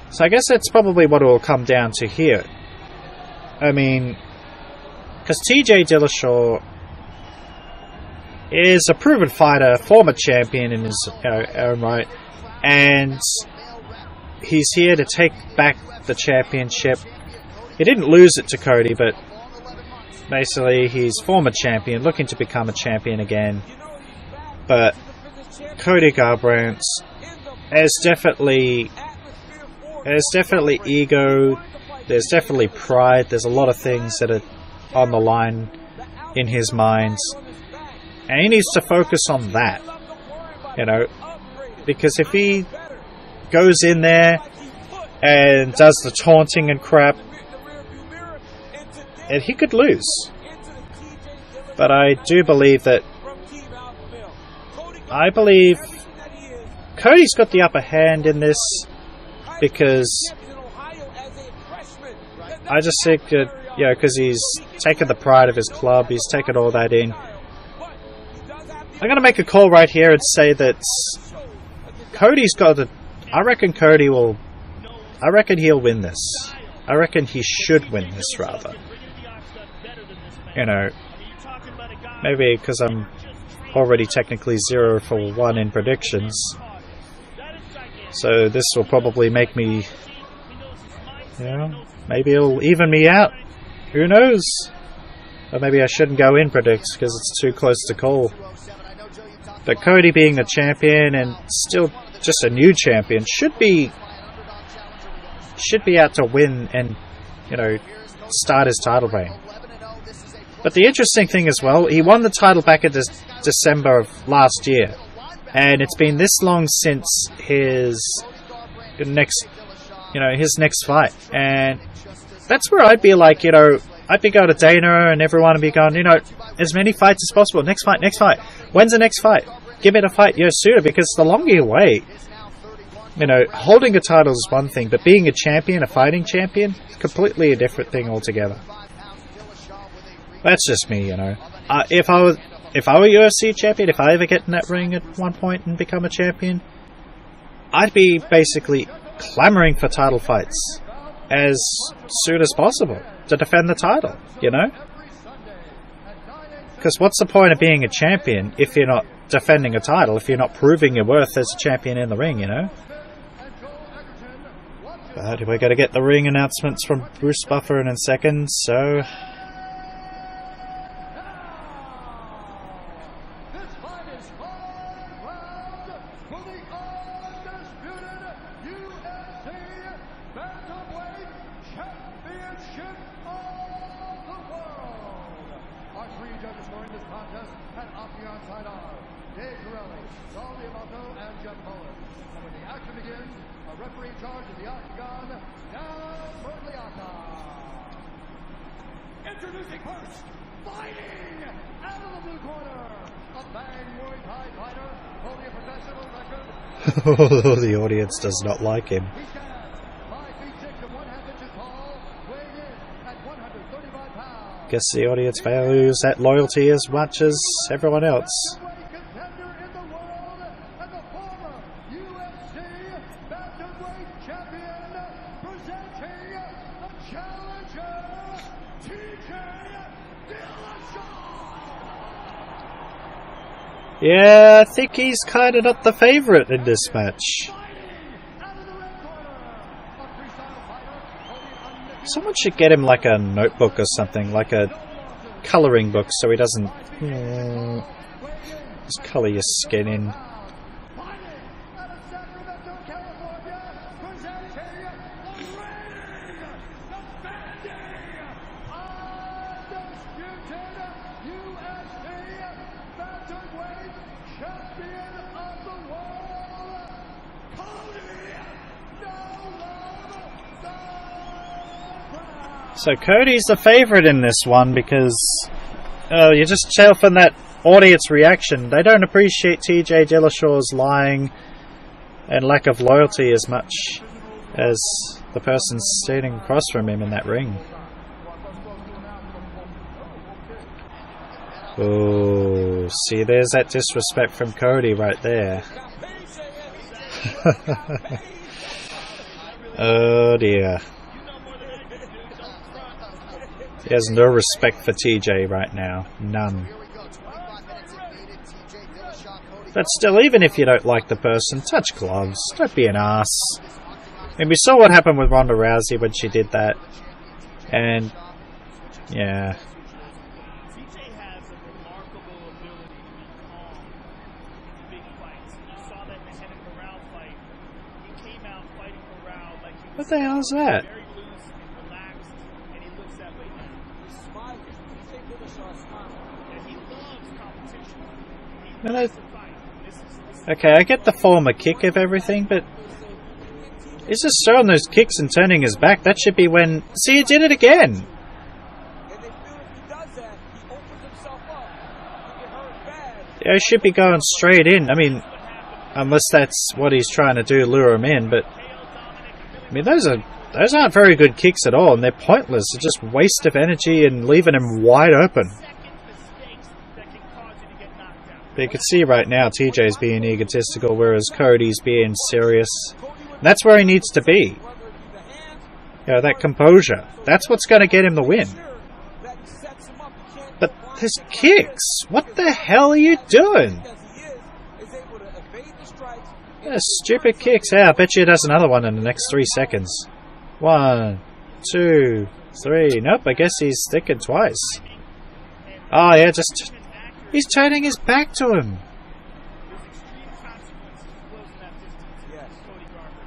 So I guess that's probably what it will come down to here. I mean, because TJ Dillashaw is a proven fighter, former champion in his own right, and he's here to take back the championship. He didn't lose it to Cody, but basically he's former champion, looking to become a champion again. But Cody Garbrandt has definitely ego, there's definitely pride, there's a lot of things that are on the line in his mind, and he needs to focus on that, because if he goes in there and does the taunting and crap, and he could lose. But I do believe that, Cody's got the upper hand in this, because I just think that, because he's taken the pride of his club, he's taken all that in. I'm going to make a call right here and say that Cody's got I reckon he'll win this. I reckon he should win this, rather. Maybe because I'm already technically 0 for 1 in predictions. So this will probably make me, you know, maybe it'll even me out. Who knows? Or maybe I shouldn't go in predicts because it's too close to call. But Cody being the champion and still just a new champion should be out to win and, you know, start his title reign. But the interesting thing as well, he won the title back in December of last year, and it's been this long since his next fight, and that's where I'd be like, you know, I'd be going to Dana and everyone would be going, you know, as many fights as possible. Next fight. When's the next fight? Give it a fight, sooner, because the longer you wait, you know, holding a title is one thing, but being a champion, a fighting champion, completely a different thing altogether. That's just me, you know. If I were UFC champion, if I ever get in that ring at one point and become a champion, I'd be basically clamoring for title fights as soon as possible to defend the title, you know? Because what's the point of being a champion if you're not defending a title, if you're not proving your worth as a champion in the ring, you know? But we're going to get the ring announcements from Bruce Buffer in a second, so... Introducing first, fighting out of the blue corner, a Bang Muay Thai fighter holding a professional record. The audience does not like him. He stands 5 feet 6 and 1/2 inches tall, weighing in at 135 pounds. Guess the audience values that loyalty as much as everyone else. Contender in the world and the former UFC bantamweight champion, presenting the challenger, TJ Dillashaw. Yeah, I think he's kind of not the favourite in this match. Someone should get him like a notebook or something, like a colouring book, so he doesn't just colour your skin in. So Cody's the favourite in this one because you just tell from that audience reaction, they don't appreciate TJ Dillashaw's lying and lack of loyalty as much as the person standing across from him in that ring. Oh, see, there's that disrespect from Cody right there. Oh dear. He has no respect for TJ right now. None. But still, even if you don't like the person, touch gloves. Don't be an ass. And we saw what happened with Ronda Rousey when she did that. And, yeah. TJ has a remarkable ability to be calm in big fights. You saw that in the Henry Corral fight. He came out fighting Corral like he was What the hell is that? very loose and relaxed, and he looks that way now. He's smiling. TJ Dillashaw smiling. And he loves competition. He No, loves no. to fight. This is Okay, I get the former kick of everything, but he's just throwing those kicks and turning his back. That should be when... See, he did it again! And they feel if he does that, he opens himself up. He get hurt bad. Yeah, he should be going straight in. I mean, unless that's what he's trying to do, lure him in, but... I mean, those aren't very good kicks at all, and they're pointless. It's just waste of energy and leaving him wide open. second mistakes that can cause you to get knocked out. But you can see right now TJ's being egotistical, whereas Cody's being serious. And that's where he needs to be. Whether it be the hand, You know, that composure. That's what's going to get him the win. sure, that sets him up. He can't But blind His kicks! What the hell are you doing? Yeah, stupid kicks. Yeah, I bet you he does another one in the next 3 seconds. 1, 2, 3. Nope, I guess he's thinking twice. Oh yeah, just... He's turning his back to him.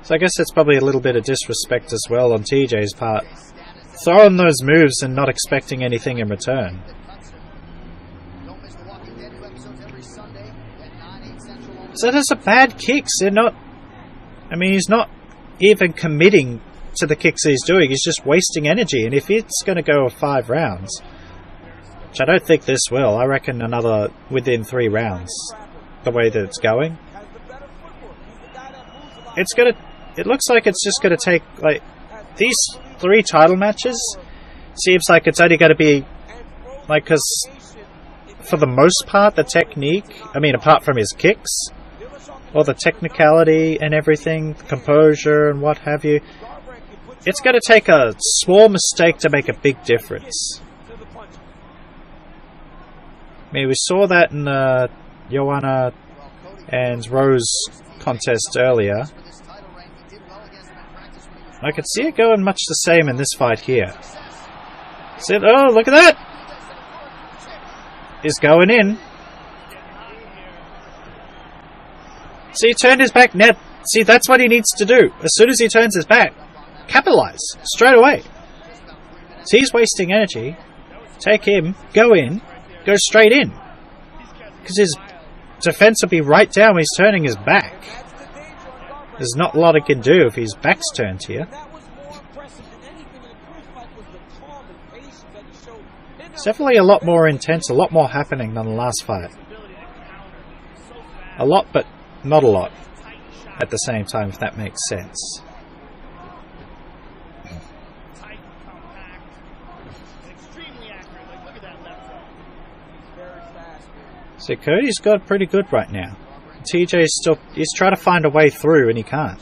So I guess that's probably a little bit of disrespect as well on TJ's part. Throwing those moves and not expecting anything in return. So those are bad kicks. They're not... I mean, he's not even committing to the kicks he's doing. He's just wasting energy. And if it's going to go 5 rounds, which I don't think this will, I reckon another within 3 rounds, the way that it's going. It's going to... It looks like it's just going to take, like, these 3 title matches. Seems like it's only going to be, like, because for the most part, the technique, I mean, apart from his kicks, or the technicality and everything, composure and what have you, it's going to take a small mistake to make a big difference. I mean, we saw that in the Joanna and Rose contest earlier. I could see it going much the same in this fight here. See, oh, look at that! He's going in. See, he turned his back. Now, see, that's what he needs to do. As soon as he turns his back, capitalize straight away. See, he's wasting energy. Take him, go in, go straight in. Because his defense will be right down when he's turning his back. There's not a lot he can do if his back's turned here. It's definitely a lot more intense, a lot more happening than the last fight. A lot, but not a lot at the same time, if that makes sense. So Cody's got pretty good right now. TJ's still, he's trying to find a way through and he can't.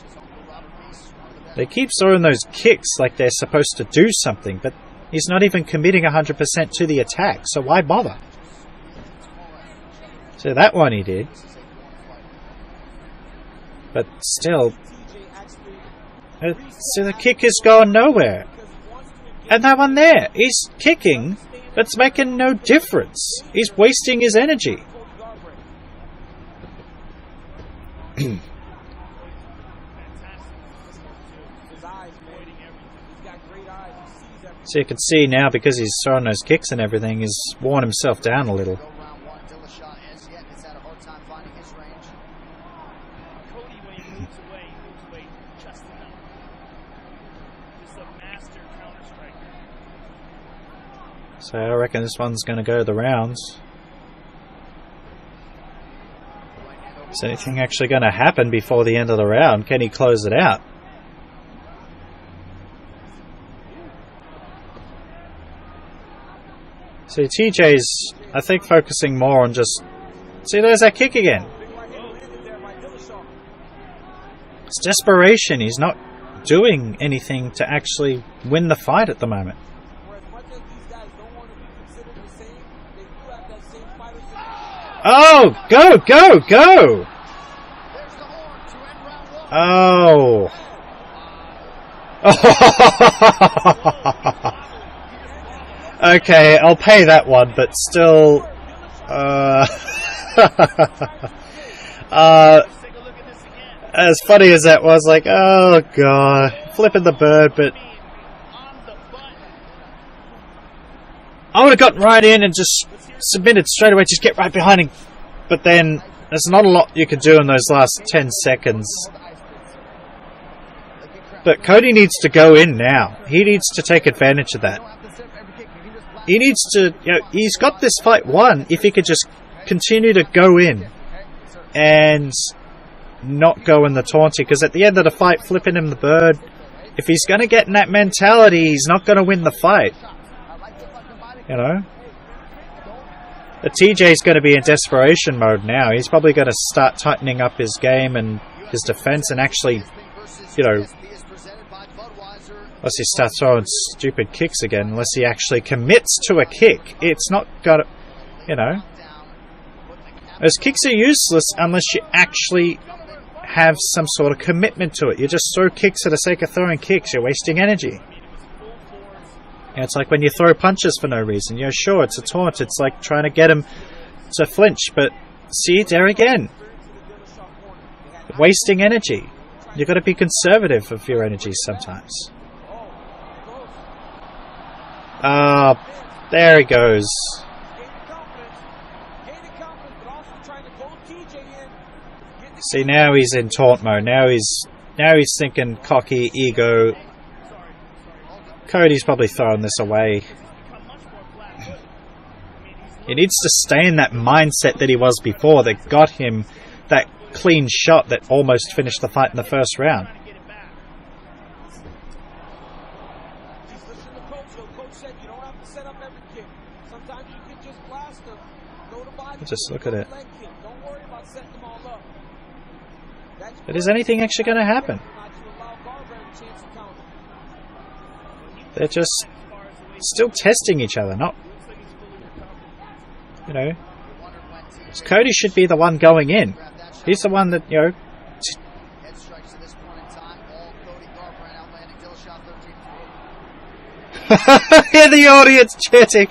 They keep throwing those kicks like they're supposed to do something, but he's not even committing 100% to the attack, so why bother? So that one he did. But still, so the kick is going nowhere. And that one there, he's kicking, but it's making no difference. He's wasting his energy. So you can see now, because he's throwing those kicks and everything, he's worn himself down a little. So I reckon this one's going to go the rounds. Is anything actually going to happen before the end of the round? Can he close it out? See, TJ's, I think, focusing more on just... See, there's that kick again. It's desperation. He's not doing anything to actually win the fight at the moment. Oh, go, go, go! Oh. Okay, I'll pay that one, but still... as funny as that was, like, oh god, flipping the bird, but... I would have gotten right in and just submitted straight away, just get right behind him. But then, there's not a lot you can do in those last 10 seconds. But Cody needs to go in now. He needs to take advantage of that. He needs to, you know, he's got this fight won if he could just continue to go in and not go in the taunting. Because at the end of the fight, flipping him the bird, if he's going to get in that mentality, he's not going to win the fight. You know? The TJ's going to be in desperation mode now. He's probably going to start tightening up his game and his defense and actually, you know, unless he starts throwing stupid kicks again, unless he actually commits to a kick. It's not got to... You know, those kicks are useless unless you actually have some sort of commitment to it. You just throw kicks for the sake of throwing kicks. You're wasting energy. And it's like when you throw punches for no reason. You're sure it's a taunt. It's like trying to get him to flinch. But see, there again. Wasting energy. You've got to be conservative with your energy sometimes. There he goes. See, now he's in taunt mode. Now he's thinking cocky, ego. Cody's probably throwing this away. He needs to stay in that mindset that he was before that got him that clean shot that almost finished the fight in the first round. Just look at it. But is anything actually going to happen? They're just still testing each other, not, you know. Cody should be the one going in. He's the one that, you know. Hear the audience chanting.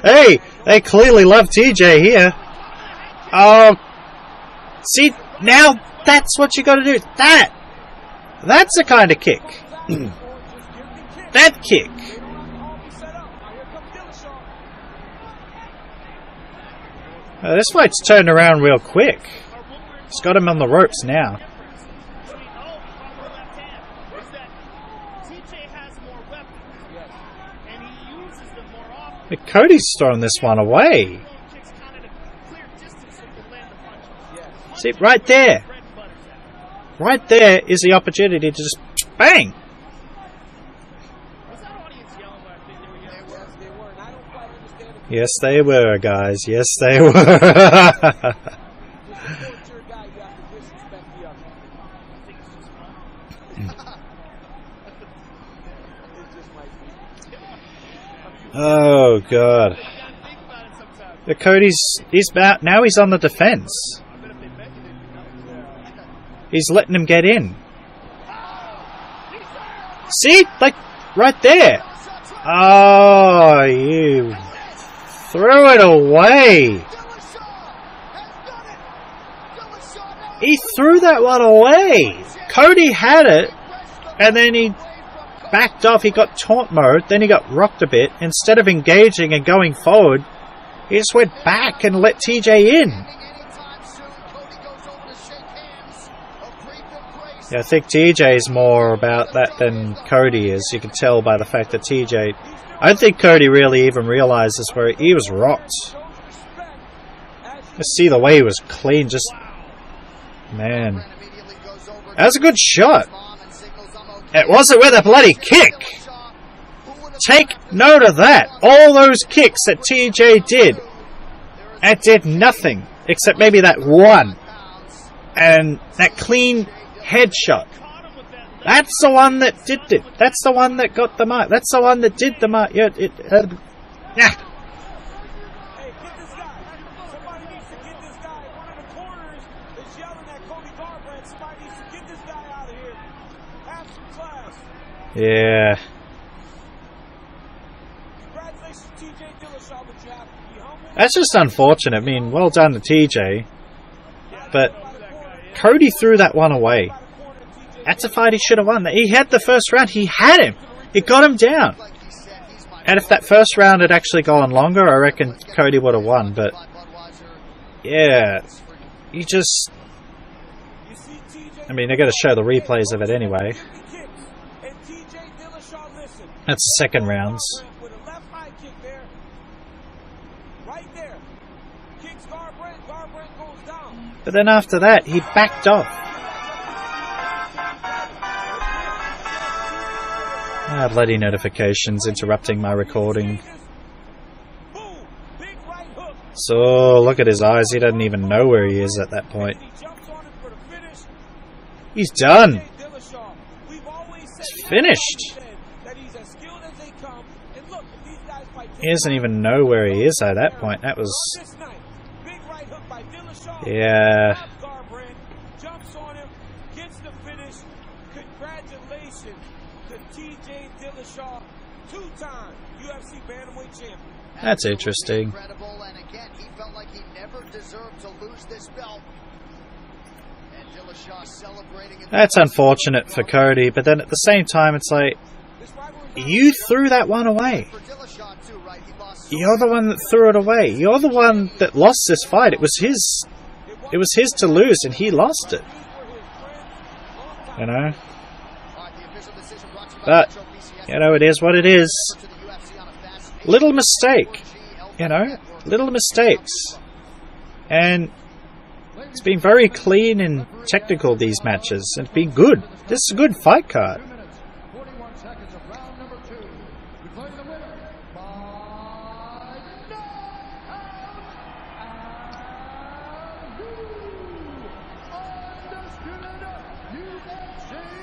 Hey, they clearly love TJ here. Oh, see, now that's what you got to do. That's the kind of kick. That kick. This fight's turned around real quick. It's got him on the ropes now. But Cody's throwing this one away. See, right there. Right there is the opportunity to just bang. Yes, they were, guys. Yes, they were. Oh, God. Cody's now he's on the defense. He's letting him get in. See? Like, right there. Oh, you threw it away. He threw that one away. Cody had it, and then he backed off. He got taunt mode, then he got rocked a bit. Instead of engaging and going forward, he just went back and let TJ in. Yeah, I think TJ is more about that than Cody is. You can tell by the fact that TJ... I don't think Cody really even realizes where he was rocked. Just see the way he was clean, just... Man. That was a good shot. It wasn't with a bloody kick. Take note of that. All those kicks that TJ did. It did nothing. Except maybe that one. And that clean headshot. That's the one that did it. That's the one that got the mark. That's the one that did the mark. Yeah, Hey, get this guy. Somebody needs to get this guy. One of the corners is yelling at Cody Garbrandt. Somebody needs to get this guy out of here. Have some class. Yeah. Congratulations, TJ Dillashaw, but you have to be humble. That's just unfortunate. I mean, well done to TJ. But Cody threw that one away. That's a fight he should have won. He had the first round. He had him. He got him down. And if that first round had actually gone longer, I reckon Cody would have won. But, yeah, you just... I mean, they're going to show the replays of it anyway. That's the second rounds. But then after that, he backed off. Ah, bloody notifications interrupting my recording. So, look at his eyes. He doesn't even know where he is at that point. He's done. It's finished. He doesn't even know where he is at that point. That was... Yeah. Jumps on him, gets the finish. Congratulations to TJ Dillashaw, two-time UFC bantamweight champion. That's interesting. Incredible, and again, he felt like he never deserved to lose this belt. And Dillashaw celebrating. That's unfortunate for Cody, but then at the same time, it's like, you threw that one away. You're the one that threw it away. You're the one that lost this fight. It was his. It was his to lose, and he lost it. You know. But you know, it is what it is. Little mistake. You know, little mistakes, and it's been very clean and technical, these matches. It's been good. This is a good fight card.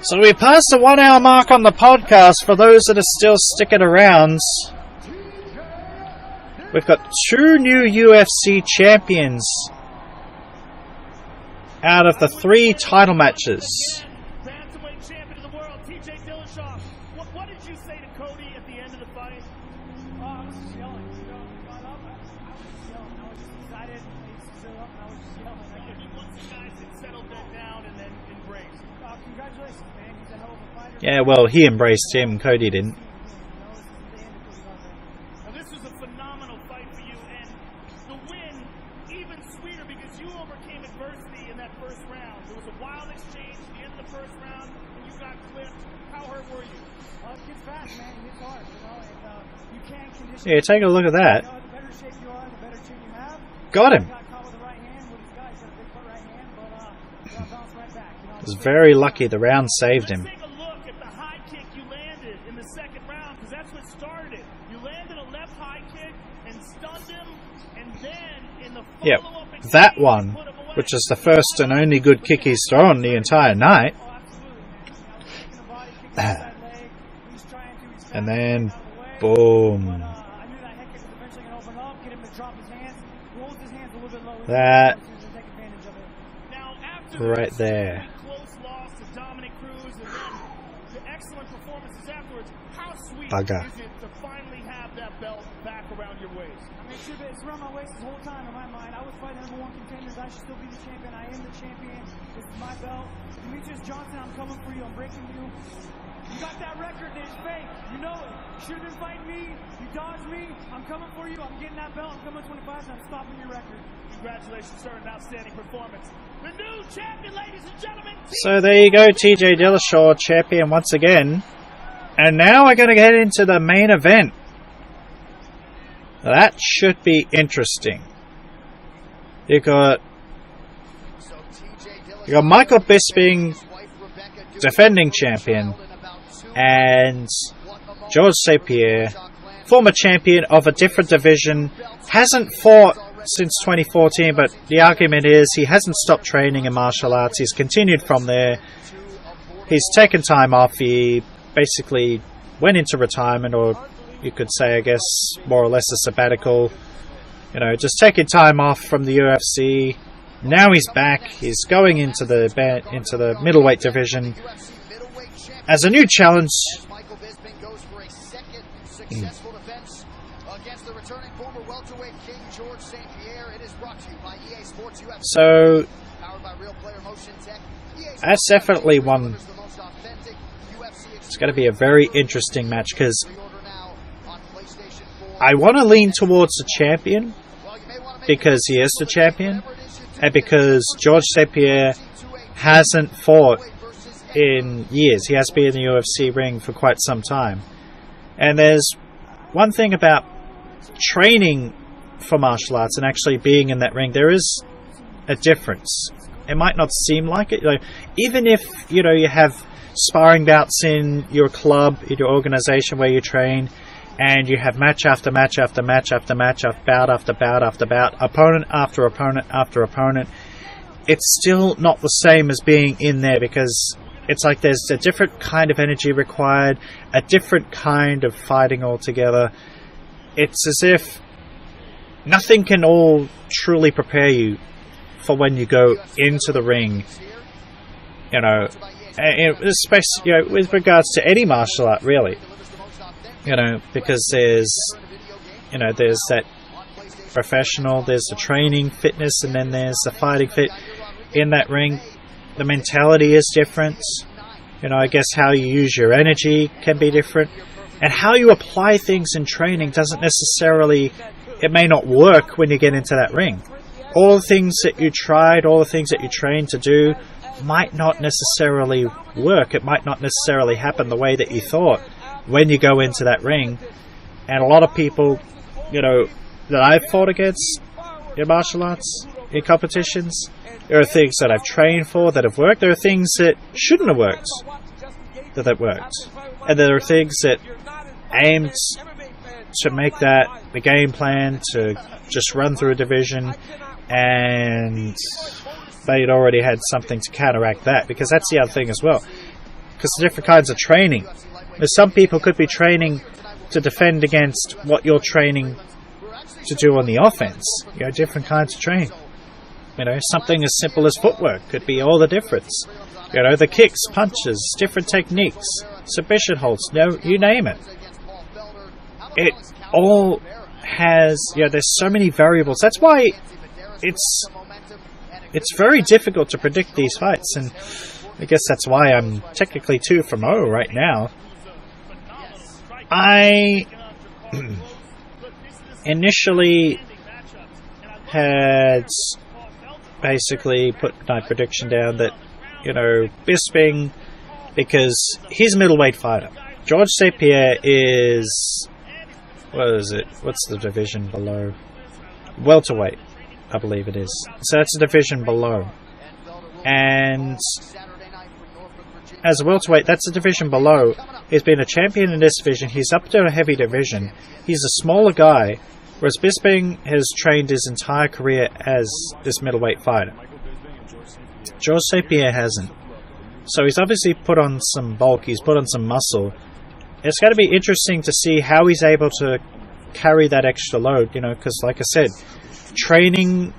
So we passed the 1 hour mark on the podcast. For those that are still sticking around, we've got 2 new UFC champions out of the 3 title matches. Bantamweight champion of the world, TJ Dillashaw. What did you say to Cody at the end of the fight? I was just yelling. I was just yelling. I was just excited. He stood up and I was just yelling. Once the guys had settled that down and then embraced. Congratulations, man. He's a hell of a fighter. Yeah, well, he embraced him. Cody didn't. Now, this was a phenomenal fight for you, and the win even sweeter because you overcame adversity in that first round. There was a wild exchange at the end of the first round, and you got clipped. How hurt were you? It gets fast, man. It gets hard, you know, and you can't condition. Yeah, take a look at that. You know, the better shape you are, the better chin you have. Got him. Got caught with the right hand with his guy. He's got a big foot right hand, but you bounce right back. You know, Was very lucky the round saved him. Let's take a look at the high kick you landed in the second round, because that's what started it. You landed a left high kick and stunned him, and then in the Yep, follow-up exchange, that you one, put him away. which is the first and only good kick he's thrown the entire night. Oh, absolutely, man. I was kicking the body, kicking the side leg. He's trying to. He's And got it then, out of the way. boom. But I knew that head kick was eventually going to open up, get him to drop his hands, rolls his hands a little bit low. That To take advantage of it. Now, after right this there. close loss to Dominic Cruz and then the excellent performances afterwards, how sweet Bugger. is it to finally have that belt back around your waist? I mean, it's around my waist this whole time in my mind. I was fighting number 1 contenders. I should still be the champion. I am the champion. This is my belt. Demetrius Johnson, I'm coming for you. I'm breaking you. You got that record that is fake. You know it. You should have been fighting me. You dodged me. I'm coming for you. I'm getting that belt. I'm coming 25, and I'm stopping your record. Congratulations, sir. An outstanding performance. The new champion, ladies and gentlemen. So there you go, TJ Dillashaw, champion once again. And now we're going to get into the main event. That should be interesting. You got Michael Bisping, defending champion, and George St. Pierre, former champion of a different division, hasn't fought since 2014, but the argument is he hasn't stopped training in martial arts. He's continued from there. He's taken time off. He basically went into retirement, or you could say, I guess, more or less a sabbatical. You know, just taking time off from the UFC. Now he's back. He's going into the middleweight division as a new challenge. Michael Bisping goes for a second successful defense against the returning former welterweight king George St. Pierre. It is brought to you by EA Sports UFC. So Powered by Real Player Motion Tech. that's definitely one. It's going to be a very interesting match because I want to lean towards the champion because he is the champion, and because George St. Pierre hasn't fought in years. He has been in the UFC ring for quite some time. And there's one thing about training for martial arts and actually being in that ring. There is a difference. It might not seem like it. Like, even if you have sparring bouts in your club, in your organization where you train, and you have match after match after match after match, bout after bout after bout, opponent after opponent after opponent, it's still not the same as being in there, because it's like there's a different kind of energy required, a different kind of fighting altogether. it's as if nothing can all truly prepare you for when you go into the ring, you know, especially, you know, with regards to any martial art, really, you know, because there's, you know, there's that professional, there's the training fitness, and then there's the fighting fit. In that ring, the mentality is different. You know, I guess how you use your energy can be different, and how you apply things in training doesn't necessarily, it may not work when you get into that ring. All the things that you tried, all the things that you trained to do might not necessarily work. It might not necessarily happen the way that you thought when you go into that ring. And a lot of people, you know, that I've fought against in martial arts, in competitions, there are things that I've trained for that have worked. There are things that shouldn't have worked that have worked. And there are things that aimed to make that the game plan to just run through a division, and they'd already had something to counteract that, because that's the other thing as well. Because the different kinds of training. There's some people could be training to defend against what you're training to do on the offense. You know, different kinds of training. You know, something as simple as footwork could be all the difference. You know, the kicks, punches, different techniques, submission holds, you name it. It all has, you know, there's so many variables. That's why it's very difficult to predict these fights, and I guess that's why I'm technically 2-0 right now. I initially had basically put my prediction down that, you know, Bisping, because he's a middleweight fighter. George St. Pierre is, what is it? What's the division below? Welterweight, I believe it is. So that's a division below. And as a welterweight, that's a division below. He's been a champion in this division. He's up to a heavy division. He's a smaller guy, whereas Bisping has trained his entire career as this middleweight fighter. George St. Pierre hasn't. So he's obviously put on some bulk, he's put on some muscle. It's going to be interesting to see how he's able to carry that extra load, you know, because like I said, training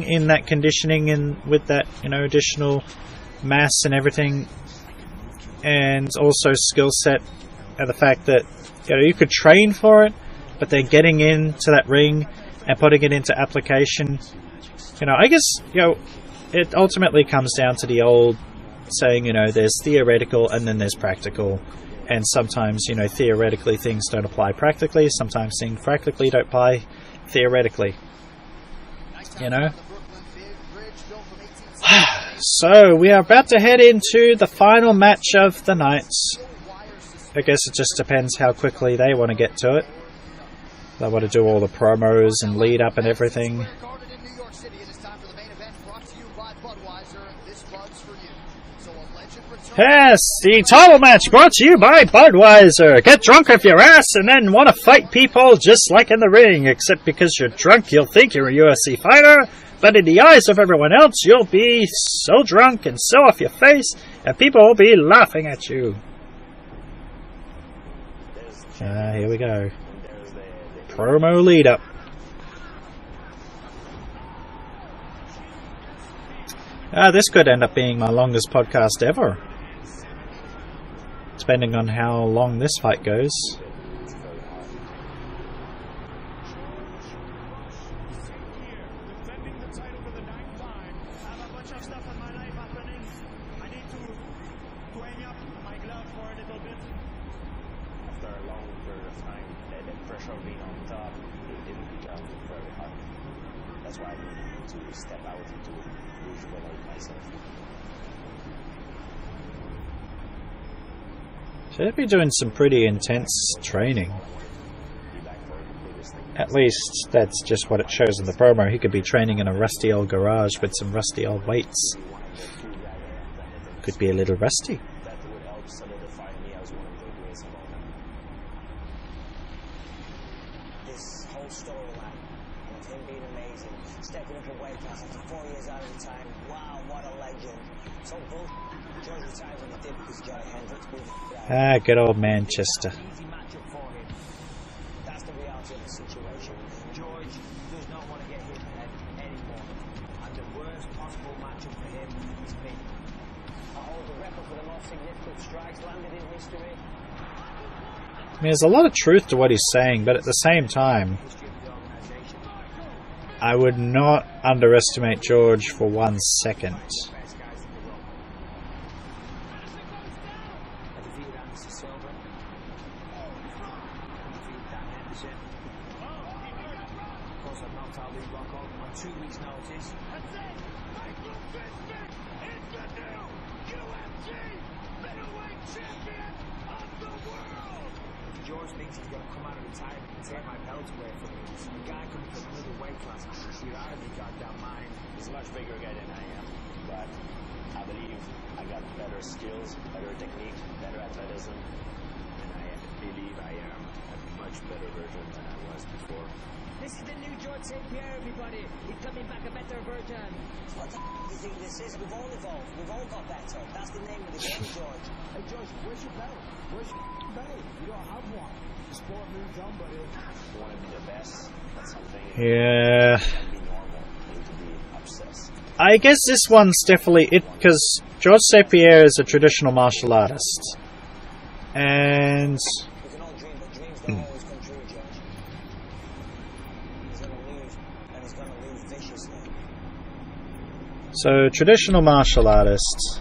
in that conditioning and with that, you know, additional mass and everything, and also skill set, and the fact that, you know, you could train for it, but then getting into that ring and putting it into application, you know, I guess, you know, it ultimately comes down to the old saying, you know, there's theoretical and then there's practical. And sometimes, you know, theoretically things don't apply practically. Sometimes things practically don't apply theoretically. You know? So, we are about to head into the final match of the night. I guess it just depends how quickly they want to get to it. They want to do all the promos and lead up and everything. Yes, the title match brought to you by Budweiser. Get drunk off your ass and then want to fight people just like in the ring. Except because you're drunk, you'll think you're a UFC fighter. But in the eyes of everyone else, you'll be so drunk and so off your face, and people will be laughing at you. Here we go. Promo lead up. This could end up being my longest podcast ever, depending on how long this fight goes. Should be doing some pretty intense training. At least that's just what it shows in the promo. He could be training in a rusty old garage with some rusty old weights. Could be a little rusty. This whole storyline with him being amazing, stepping up a weight class after 4 years out of the time. Wow, what a legend. So bull. George retired when he did because Johnny Hendricks moved. Good old Manchester. the reality of the situation. George does not want to get hit in the head anymore. And the worst possible matchup for him is me. I hold the record for the most significant strikes landed in history. I mean, there's a lot of truth to what he's saying, but at the same time, I would not underestimate George for 1 second. George thinks he's going to come out of retirement and take my belt away from me. The guy coming from another weight class, you're out of your goddamn mind. He's a much bigger guy than I am, but I believe I got better skills, better technique, better athleticism, and I believe I am a much better version than I was before. This is the new George St. Pierre, everybody. He's coming back a better version. What the do you think this is? We've all evolved. We've all got better. That's the name of the game, George. Hey, George, where's your belt? Where's your belt? You don't have one. The sport moves on, buddy. You want to be the best, that's something. Yeah. Be normal. You need to be obsessed. I guess this one's definitely it, because George St. Pierre is a traditional martial artist. And We can all dream, but dreams don't always come true, George. He's going to lose, and he's going to lose viciously. so traditional martial artist.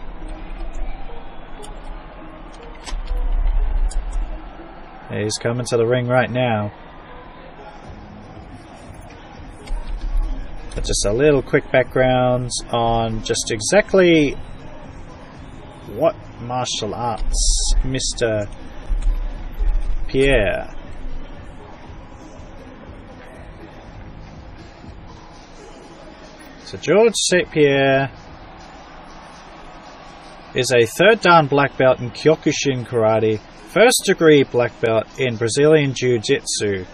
He's coming to the ring right now. But just a little quick background on just exactly what martial arts Mr. Pierre. So George St. Pierre is a 3rd dan black belt in Kyokushin Karate, 1st degree black belt in Brazilian Jiu-Jitsu,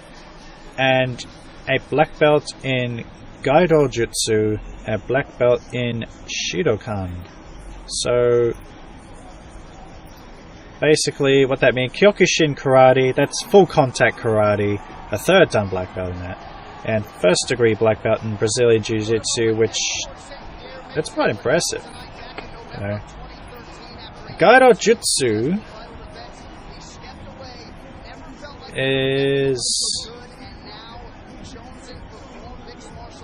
and a black belt in Gaido Jutsu, a black belt in Shidokan. So basically what that means, Kyokushin Karate, that's full contact karate, a 3rd dan black belt in that, and 1st degree black belt in Brazilian Jiu-Jitsu, which that's quite impressive. You know. Gaido Jutsu is,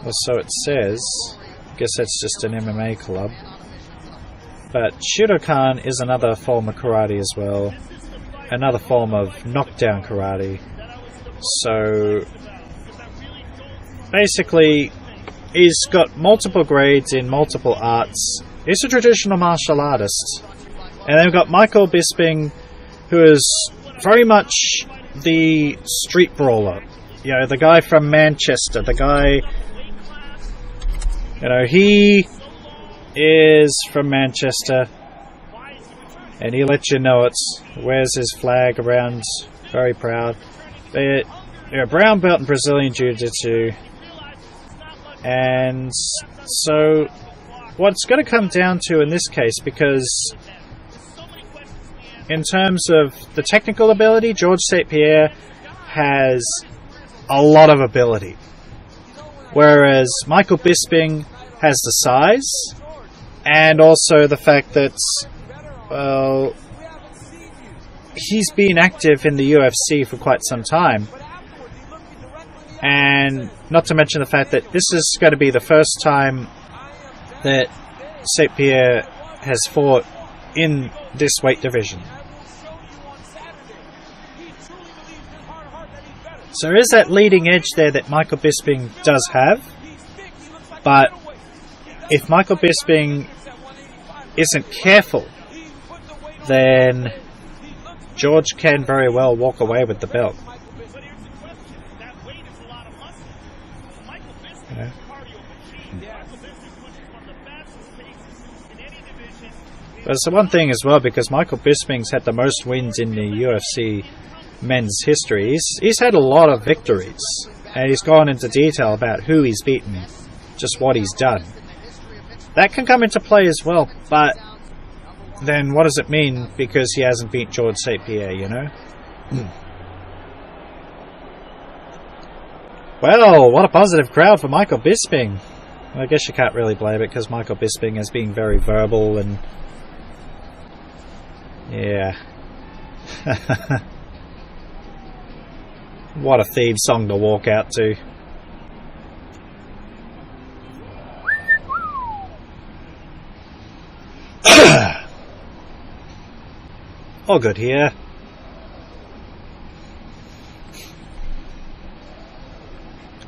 well, so it says, I guess that's just an MMA club, but Shidokan is another form of karate as well, another form of knockdown karate. So basically he's got multiple grades in multiple arts. He's a traditional martial artist. And then we've got Michael Bisping, who is very much the street brawler. You know, the guy from Manchester, the guy, you know, he is from Manchester, and he lets you know it, wears his flag around, very proud. But you're a brown belt in Brazilian Jiu-Jitsu, and so what's going to come down to in this case, because in terms of the technical ability, George St. Pierre has a lot of ability, whereas Michael Bisping has the size and also the fact that, well, he's been active in the UFC for quite some time, and not to mention the fact that this is going to be the first time that St. Pierre has fought in this weight division. So there is that leading edge there that Michael Bisping does have, but if Michael Bisping isn't careful, then George can very well walk away with the belt. Yeah. But it's the one thing as well, because Michael Bisping's had the most wins in the UFC men's history. He's had a lot of victories, and he's gone into detail about who he's beaten, just what he's done. That can come into play as well, but then what does it mean because he hasn't beat George St. Pierre, you know? Well, what a positive crowd for Michael Bisping. I guess you can't really blame it because Michael Bisping has been very verbal and... yeah. What a theme song to walk out to. All good here.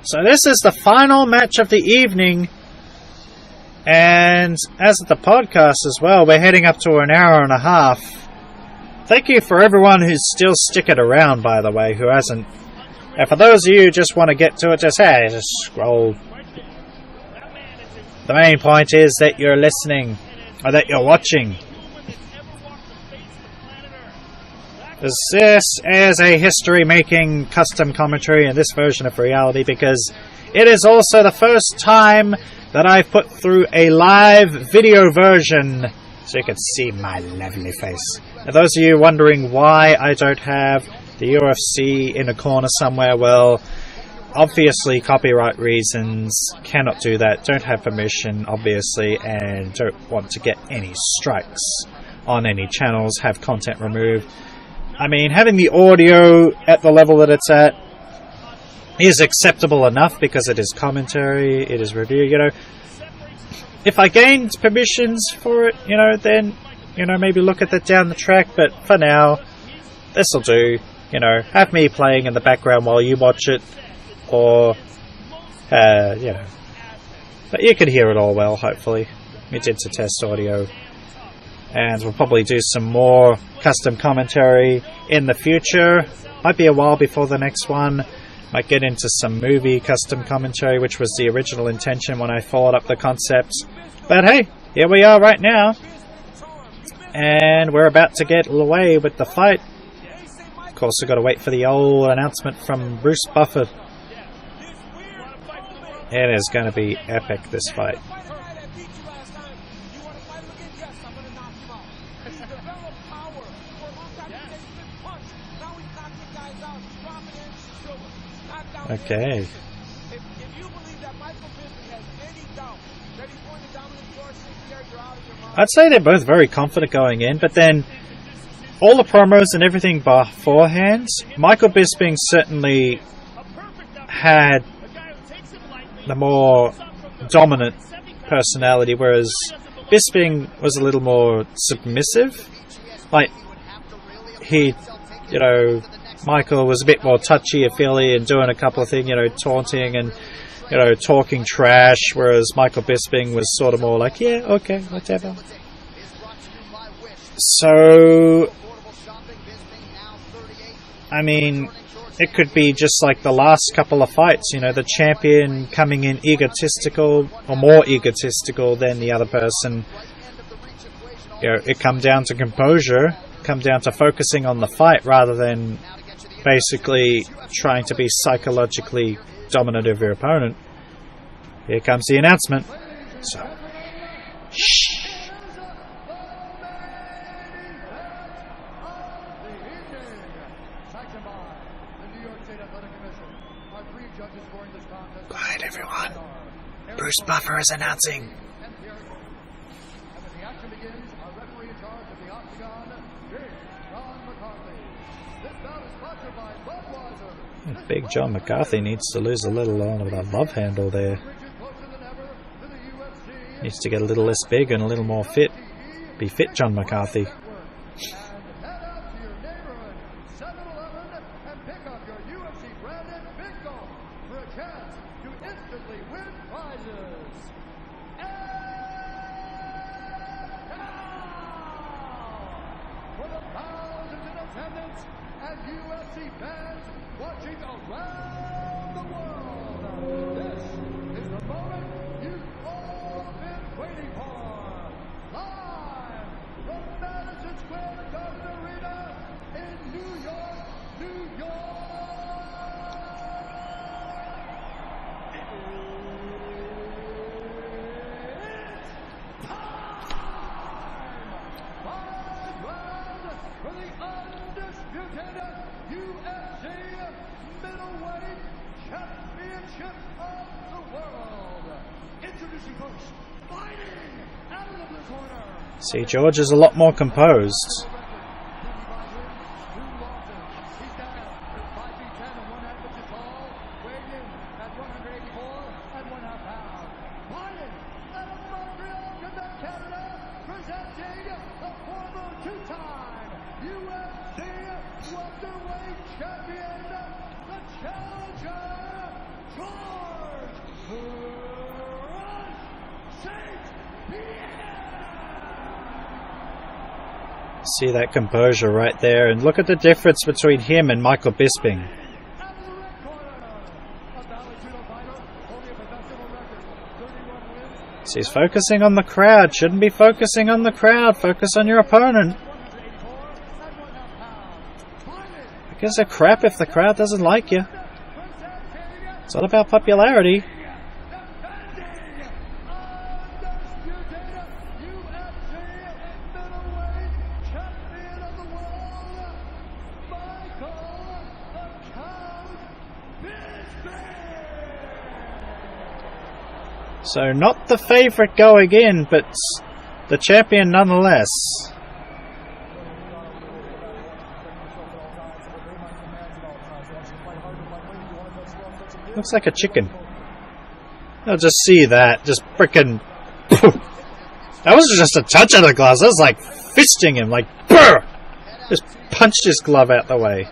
So this is the final match of the evening, and as of the podcast as well, we're heading up to an hour and a half. Thank you for everyone who's still sticking around, by the way, who hasn't. And for those of you who just want to get to it, just scroll. The main point is that you're listening, or that you're watching. This is a history-making custom commentary in this version of reality because it is also the first time that I've put through a live video version so you can see my lovely face. And those of you wondering why I don't have the UFC in a corner somewhere, well, obviously copyright reasons, cannot do that, don't have permission obviously, and don't want to get any strikes on any channels, have content removed. I mean, having the audio at the level that it's at is acceptable enough because it is commentary, it is review, you know. If I gained permissions for it, you know, then, you know, maybe look at that down the track, but for now, this'll do, you know, have me playing in the background while you watch it, or, you know, but you can hear it all well, hopefully. We did some test audio. And we'll probably do some more custom commentary in the future. Might be a while before the next one. Might get into some movie custom commentary, which was the original intention when I followed up the concept. But hey, here we are right now. And we're about to get away with the fight. Of course, we've got to wait for the old announcement from Bruce Buffer. It is going to be epic, this fight. Okay. I'd say they're both very confident going in, but then all the promos and everything beforehand, Michael Bisping certainly had the more dominant personality, whereas Bisping was a little more submissive. Like, he, you know, Michael was a bit more touchy-feely and doing a couple of things, you know, taunting and, you know, talking trash, whereas Michael Bisping was sort of more like, yeah, okay, whatever. So, I mean, it could be just like the last couple of fights, you know, the champion coming in egotistical, or more egotistical than the other person. You know, it come down to composure, come down to focusing on the fight rather than basically trying to be psychologically dominant of your opponent. Here comes the announcement. So, shh. Quiet, everyone. Bruce Buffer is announcing. Big John McCarthy needs to lose a little of that love handle there. Needs to get a little less big and a little more fit. Be fit, John McCarthy. Championship of the world. Introducing first, fighting out of the blue corner. See, George is a lot more composed. See that composure right there, and look at the difference between him and Michael Bisping. So he's focusing on the crowd. Shouldn't be focusing on the crowd. Focus on your opponent. Who gives a crap if the crowd doesn't like you? It's all about popularity. So not the favourite going in, but the champion nonetheless. Looks like a chicken. I'll just see that. Just frickin'. That was just a touch of the gloves. That was like fisting him. Like, brr! Just punched his glove out the way.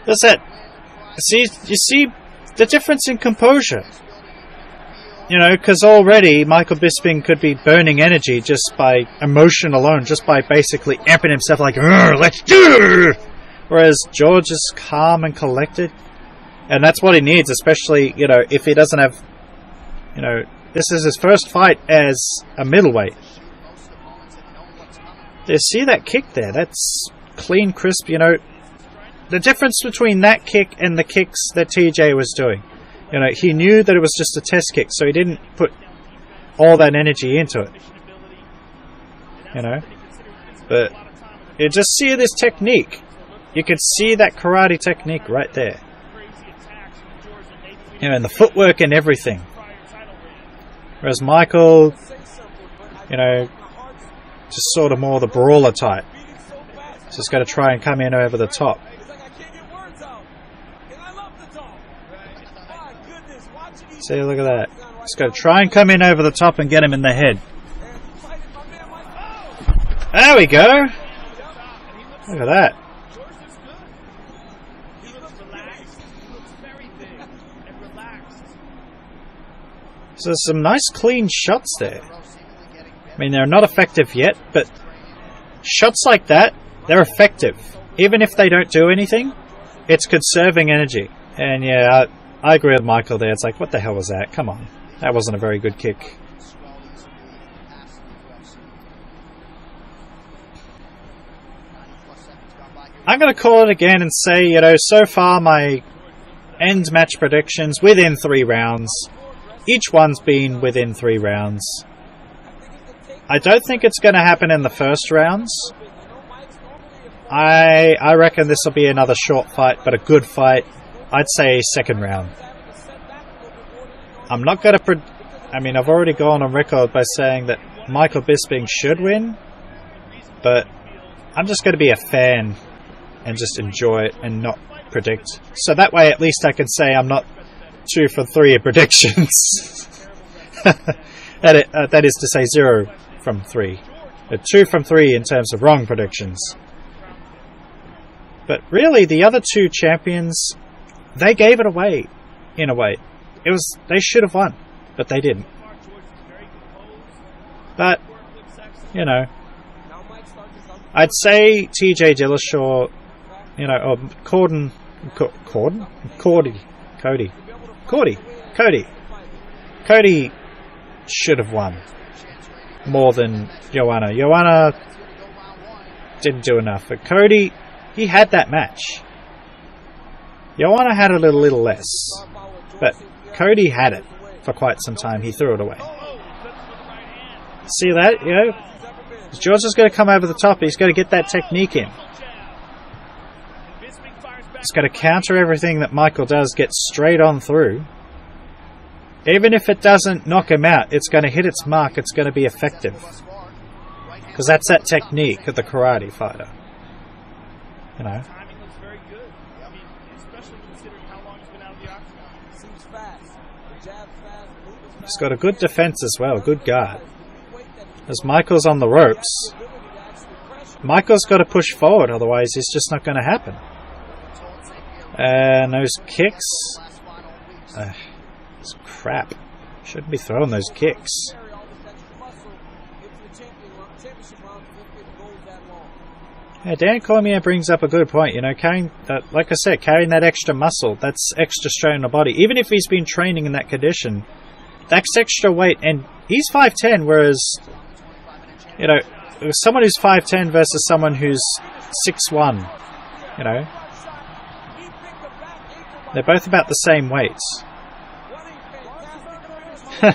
That's it. See, you see the difference in composure. You know, because already Michael Bisping could be burning energy just by emotion alone, just by basically amping himself like, let's do it! Whereas George is calm and collected. And that's what he needs, especially, you know, if he doesn't have, you know, this is his first fight as a middleweight. You see that kick there? That's clean, crisp, you know. The difference between that kick and the kicks that TJ was doing. You know, he knew that it was just a test kick, so he didn't put all that energy into it. You know? But you just see this technique. You can see that karate technique right there. You know, and the footwork and everything. Whereas Michael, you know, just sort of more the brawler type. Just got to try and come in over the top. See, look at that. Just got to try and come in over the top and get him in the head. There we go. Look at that. So some nice clean shots there. I mean, they're not effective yet, but shots like that, they're effective. Even if they don't do anything, it's conserving energy. And yeah, I agree with Michael there. It's like, what the hell was that? Come on. That wasn't a very good kick. I'm going to call it again and say, you know, so far my end match predictions within 3 rounds. Each one's been within 3 rounds. I don't think it's going to happen in the first rounds. I reckon this will be another short fight, but a good fight. I'd say second round. I'm not going to... I mean, I've already gone on record by saying that Michael Bisping should win, but I'm just going to be a fan and just enjoy it and not predict. So that way, at least I can say I'm not 2 for 3 in predictions. That is to say 0 from 3. 2 from 3 in terms of wrong predictions. But really, the other 2 champions... they gave it away, in a way. They should have won, but they didn't. But, you know, I'd say TJ Dillashaw, you know, or Cody should have won more than Joanna. Joanna didn't do enough, but Cody, he had that match. Joanna had a little less, but Cody had it for quite some time. He threw it away. See that? You know, George is going to come over the top. He's going to get that technique in. It's got to counter everything that Michael does, get straight on through. Even if it doesn't knock him out, it's going to hit its mark, it's going to be effective. Because that's that technique of the karate fighter. You know. Timing looks very good. I mean, especially considering how long he's been out of the octagon. Seems fast. The jab fast, movement fast. He's got a good defense as well, good guard. As Michael's on the ropes, Michael's got to push forward, otherwise it's just not going to happen. And those kicks... it's crap. Shouldn't be throwing those kicks. Yeah, Dan Cormier brings up a good point. You know, carrying that, like I said, carrying that extra muscle, that's extra strain on the body. Even if he's been training in that condition, that's extra weight. And he's 5'10", whereas, you know, someone who's 5'10" versus someone who's 6'1", you know, they're both about the same weights. What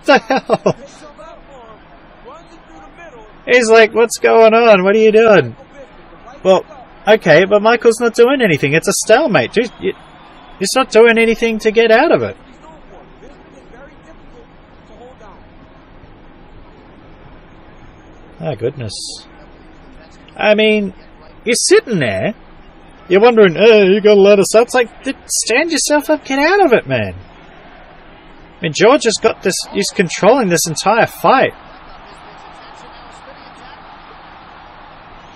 the hell? He's like, what's going on? What are you doing? Well, okay, but Michael's not doing anything. It's a stalemate. Dude, he's not doing anything to get out of it. Oh, goodness. I mean, you're sitting there. You're wondering, oh, you gotta let us up. It's like, stand yourself up, get out of it, man. I mean, George has got this, he's controlling this entire fight.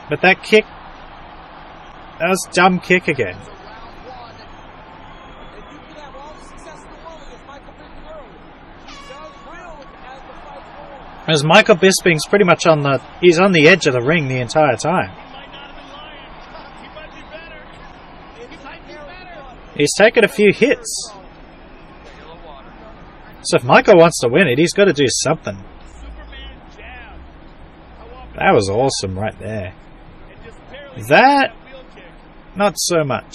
But that kick, that was a dumb kick again. As Michael Bisping's pretty much on the, he's on the edge of the ring the entire time. He's taken a few hits. So if Michael wants to win it, he's got to do something. That was awesome right there. That, not so much.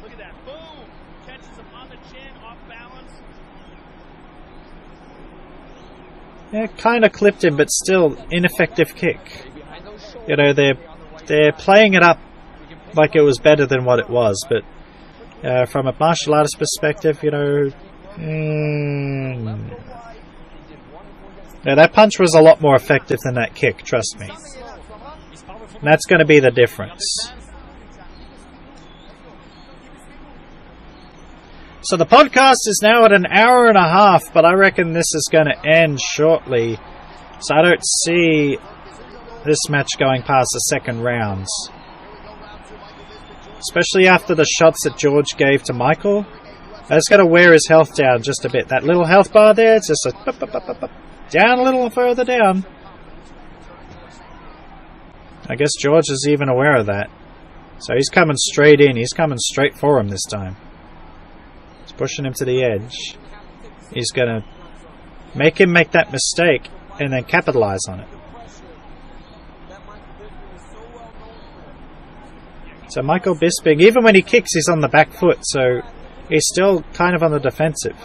Look at that. Boom. Catches him on the chin, off balance. Yeah, kind of clipped him, but still ineffective kick. You know, they're playing it up like it was better than what it was, but from a martial artist perspective, you know, yeah, that punch was a lot more effective than that kick, trust me. And that's going to be the difference. So the podcast is now at an hour and a half, but I reckon this is going to end shortly. So I don't see this match going past the second rounds. Especially after the shots that George gave to Michael. I just got to wear his health down just a bit. That little health bar there, it's just a down a little further down. I guess George is even aware of that. So he's coming straight in. He's coming straight for him this time. He's pushing him to the edge. He's going to make him make that mistake and then capitalize on it. So Michael Bisping, even when he kicks, he's on the back foot. So he's still kind of on the defensive.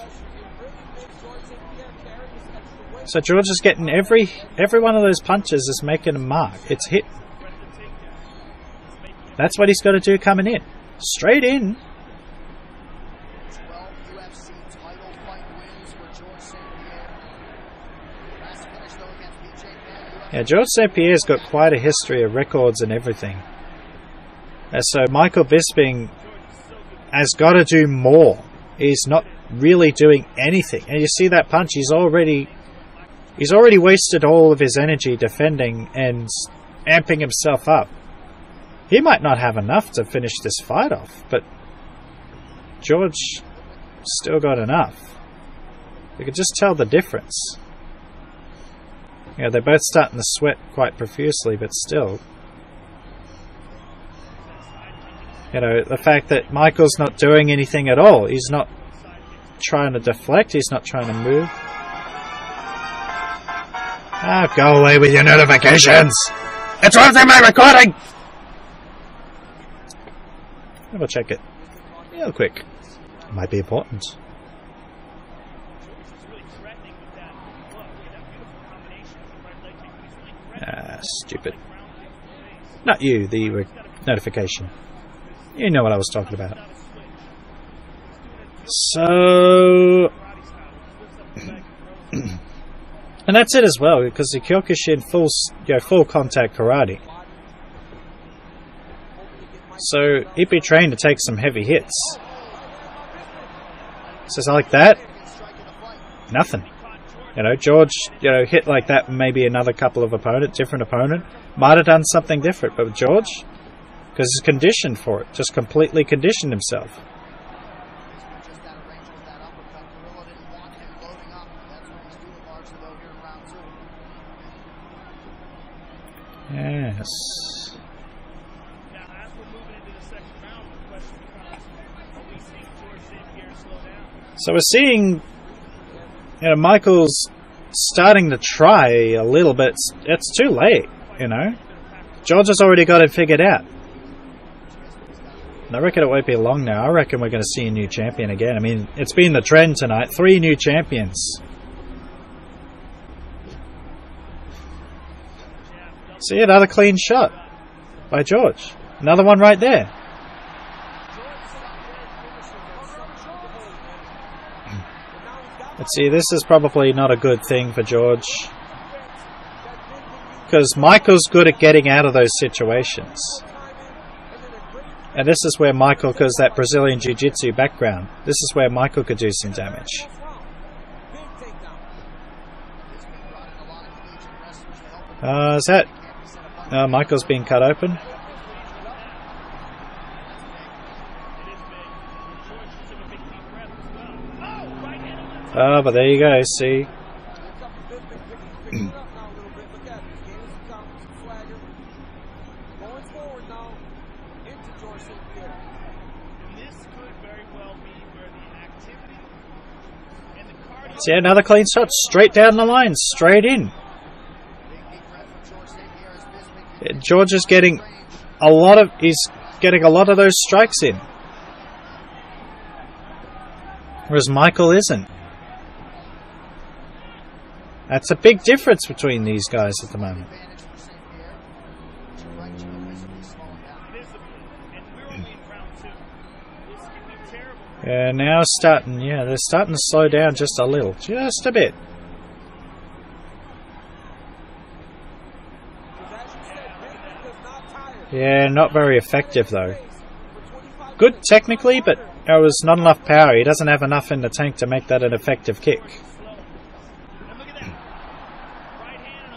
So George is getting every one of those punches is making a mark. It's hit. That's what he's got to do coming in. Straight in. 12 UFC title fight wins for George St. Pierre. Last finish though against BJ Penn. Yeah, George St. Pierre's got quite a history of records and everything. And so Michael Bisping has got to do more. He's not really doing anything. And you see that punch, he's already wasted all of his energy defending and amping himself up. He might not have enough to finish this fight off, but George still got enough. You could just tell the difference. Yeah, they're both starting to sweat quite profusely, but still. You know, the fact that Michael's not doing anything at all. He's not trying to deflect. He's not trying to move. Ah, go away with your notifications! It's runs in my recording! We'll check it real quick. It might be important. Ah, stupid. Not you, the notification. You know what I was talking about. So... and that's it as well, because the Kyokushin full contact karate. So he'd be trained to take some heavy hits. So like that, nothing. You know, George, hit like that, maybe another couple of different opponent, might have done something different. But with George, because he's conditioned for it, just completely conditioned himself. Yes. Now, as we're moving into the second round, the question becomes, are we seeing George St. Pierre slow down? So we're seeing, Michael's starting to try a little bit. It's too late, George has already got it figured out. And I reckon it won't be long now. I reckon we're going to see a new champion again. I mean, it's been the trend tonight. 3 new champions. See, another clean shot by George. Another one right there. Let's see, this is probably not a good thing for George. Because Michael's good at getting out of those situations. And this is where Michael, because that Brazilian Jiu-Jitsu background, this is where Michael could do some damage. Is that... Michael's being cut open. But there you go, see. See, another clean shot, straight down the line, straight in. George is getting he's getting a lot of those strikes in. Whereas Michael isn't. That's a big difference between these guys at the moment. Yeah, now they're starting to slow down just a little. Just a bit. Yeah, not very effective though. Good technically, but there was not enough power. He doesn't have enough in the tank to make that an effective kick.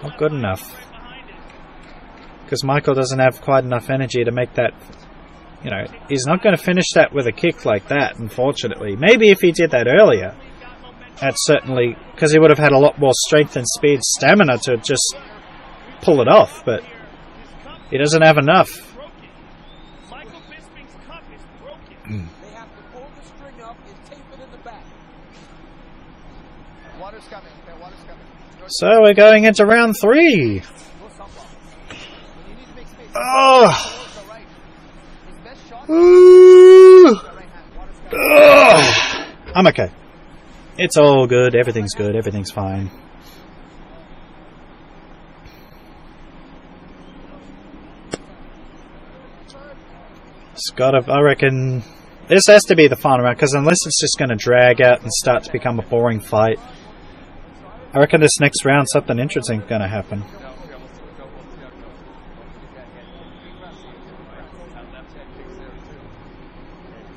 Not good enough. Because Michael doesn't have quite enough energy to make that... he's not going to finish that with a kick like that, unfortunately. Maybe if he did that earlier, that's certainly... because he would have had a lot more strength and speed, stamina to just pull it off, but... he doesn't have enough. So we're going into round 3. Oh! Ooh. Oh! I'm okay. It's all good. Everything's good. Everything's fine. I reckon this has to be the final round, because unless it's just going to drag out and start to become a boring fight, I reckon this next round something interesting is going to happen.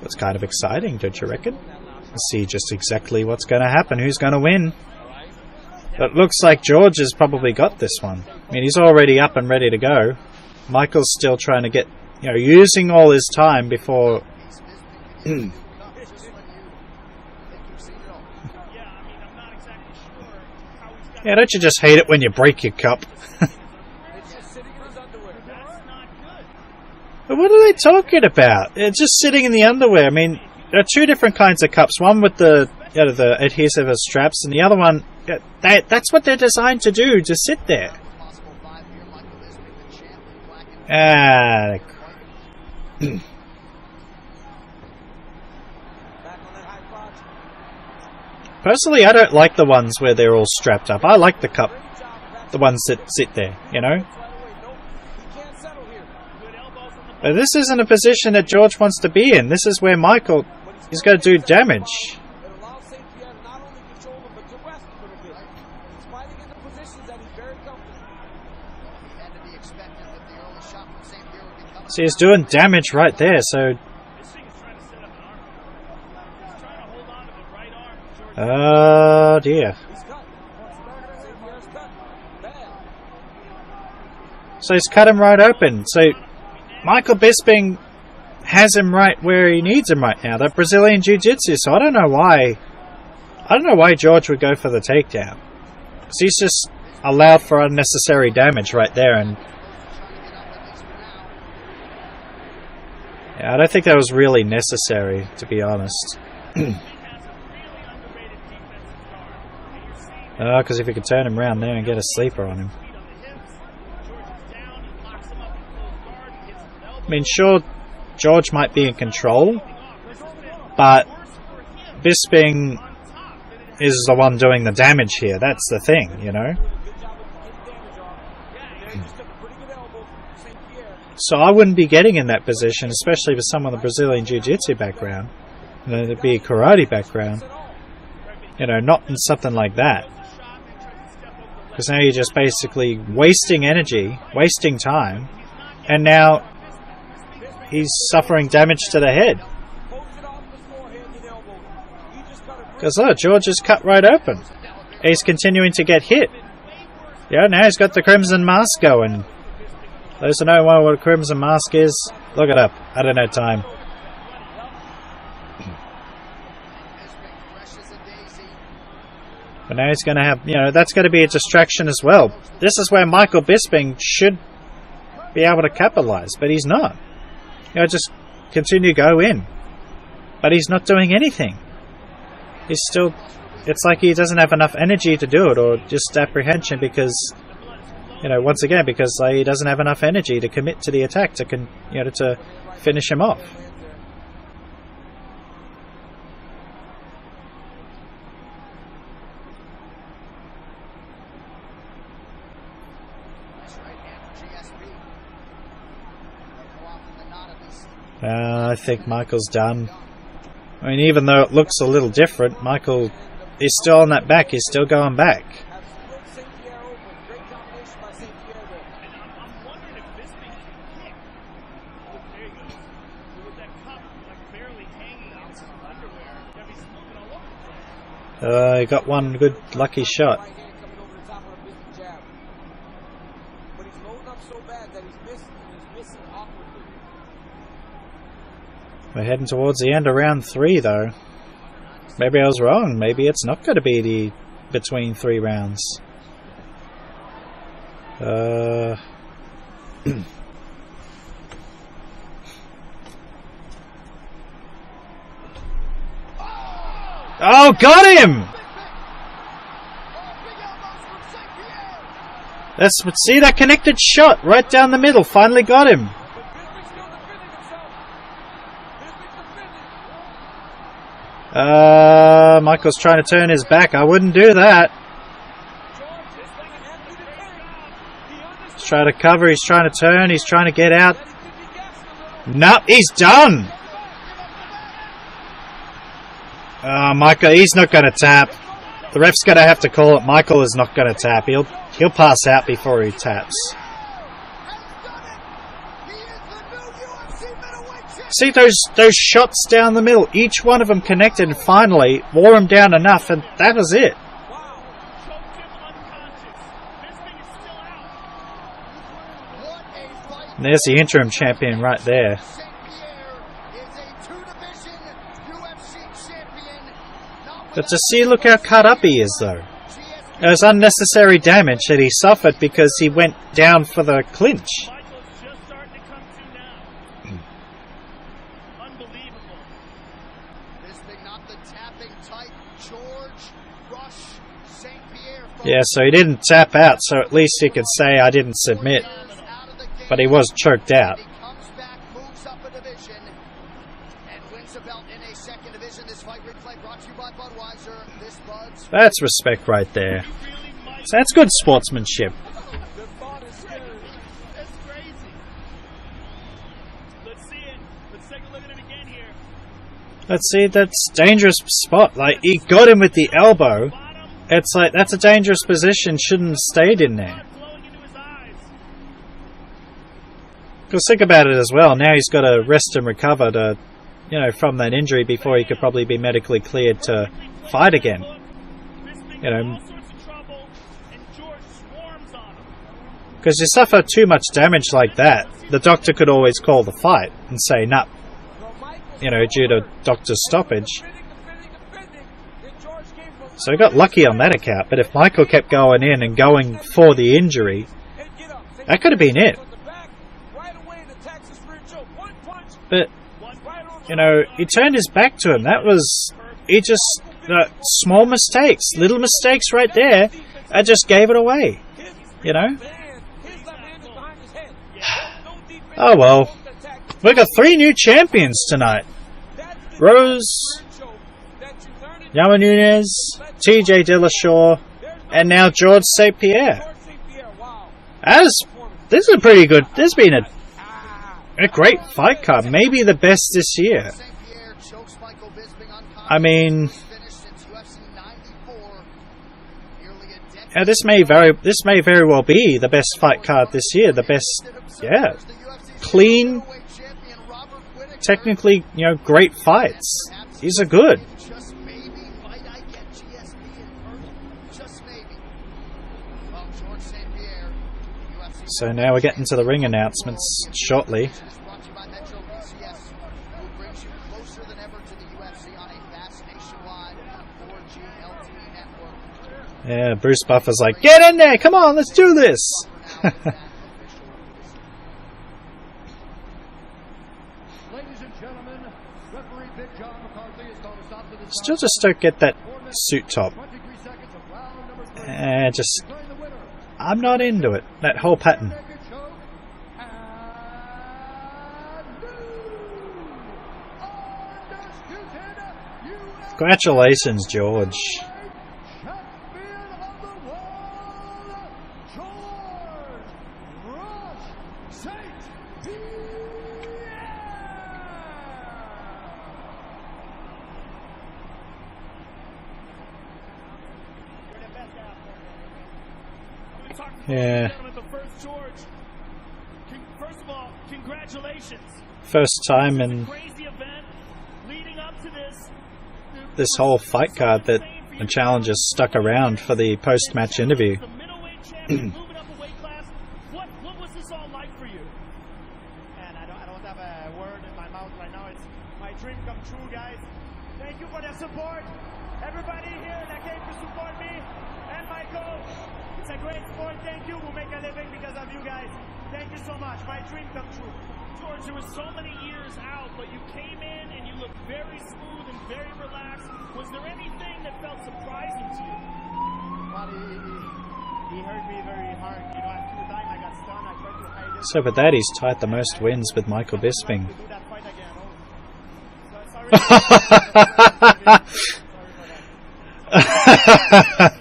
It's kind of exciting, don't you reckon? To see just exactly what's going to happen, who's going to win. But it looks like George has probably got this one. I mean, he's already up and ready to go. Michael's still trying to get... using all his time before... Yeah, don't you just hate it when you break your cup? But what are they talking about? It's just sitting in the underwear. I mean, there are 2 different kinds of cups. One with the the adhesive straps, and the other one... that's what they're designed to do, to sit there. Personally, I don't like the ones where they're all strapped up. I like the ones that sit there, But this isn't a position that George wants to be in. This is where Michael is going to do damage. It allows St. Pierre to not only control him, but to rest a little bit. He's fighting in the positions that he's very comfortable. And to be expected that the early shot from St. Pierre would be coming. See, he's doing damage right there, so... Bisping is trying to set up an arm. He's trying to hold on to the right arm of George. Oh, dear. He's cut. St. Pierre's cut. Bad. So he's cut him right open. So Michael Bisping has him right where he needs him right now. That Brazilian Jiu-Jitsu. So I don't know why George would go for the takedown. Because he's just allowed for unnecessary damage right there. And yeah, I don't think that was really necessary, to be honest. Because if he could turn him around there and get a sleeper on him. I mean, sure, George might be in control, but Bisping is the one doing the damage here. That's the thing, you know. So I wouldn't be getting in that position, especially with someone with a Brazilian Jiu-Jitsu background. You know, there'd be a karate background. You know, not in something like that. Because now you're just basically wasting energy, wasting time, and now he's suffering damage to the head. Because look, George is cut right open. He's continuing to get hit. Yeah, now he's got the Crimson Mask going. Those who don't know what a Crimson Mask is, look it up. I don't know time. But now he's going to have, you know, that's going to be a distraction as well. This is where Michael Bisping should be able to capitalize, but he's not. You know, just continue to go in. But he's not doing anything. He's still... It's like he doesn't have enough energy to do it, or just apprehension because... You know, once again, because he doesn't have enough energy to commit to the attack, to finish him off. I think Michael's done. I mean, even though it looks a little different, Michael is still on that back. He's still going back. He got one good lucky shot. We're heading towards the end of round 3, though. Maybe I was wrong. Maybe it's not going to be the between 3 rounds. Oh, got him! See that connected shot right down the middle. Finally got him. Michael's trying to turn his back. I wouldn't do that. He's trying to cover. He's trying to turn. He's trying to get out. Nope, he's done. Michael, he's not going to tap. The ref's going to have to call it. Michael is not going to tap. He'll pass out before he taps. See those shots down the middle? Each one of them connected and finally wore him down enough, and that was it. And there's the interim champion right there. But to see, look how cut up he is, though. It was unnecessary damage that he suffered because he went down for the clinch. Yeah, so he didn't tap out, so at least he could say, I didn't submit. But he was choked out. That's respect right there. So that's good sportsmanship. a look at it again here. Let's see, that's dangerous spot. Like, he got him with the elbow. It's like, that's a dangerous position. Shouldn't have stayed in there. Because think about it as well. Now he's got to rest and recover to, you know, from that injury before he could probably be medically cleared to fight again. You know, because you suffer too much damage like that, the doctor could always call the fight and say, nah, you know, due to doctor's stoppage. So he got lucky on that account, but if Michael kept going in and going for the injury, that could have been it. But, you know, he turned his back to him. That was, he just, small mistakes, little mistakes right there, I just gave it away, you know? Oh well, we got 3 new champions tonight. Rose, Liamo Nunes, TJ Dillashaw, and now George St. Pierre. This is a pretty good, this has been a great fight card, maybe the best this year. I mean, this may very well be the best fight card this year. The best, yeah, clean, technically, you know, great fights. These are good. So now we're getting to the ring announcements shortly. Yeah, Bruce Buffer's like, get in there, come on, let's do this. Still just don't get that suit top. Just, I'm not into it, that whole pattern. Congratulations, George. Yeah. First of all, congratulations. First time in this whole fight card that the challengers stuck around for the post-match interview. What was this all like for you? And I don't have a word in my mouth right now. It's my dream come true, guys. Thank you for the support. Everybody here that came to support me and my coach. It's a great sport. Thank you. We'll make a living because of you guys. Thank you so much. My dream come true. George, there was so many years out, but you came in and you looked very smooth and very relaxed. Was there anything that felt surprising to you? Well, he hurt me very hard. You know, after the time I got stunned, I tried to hide it. So with that, he's tied the most wins with Michael Bisping. To do that fight again. Oh. Sorry.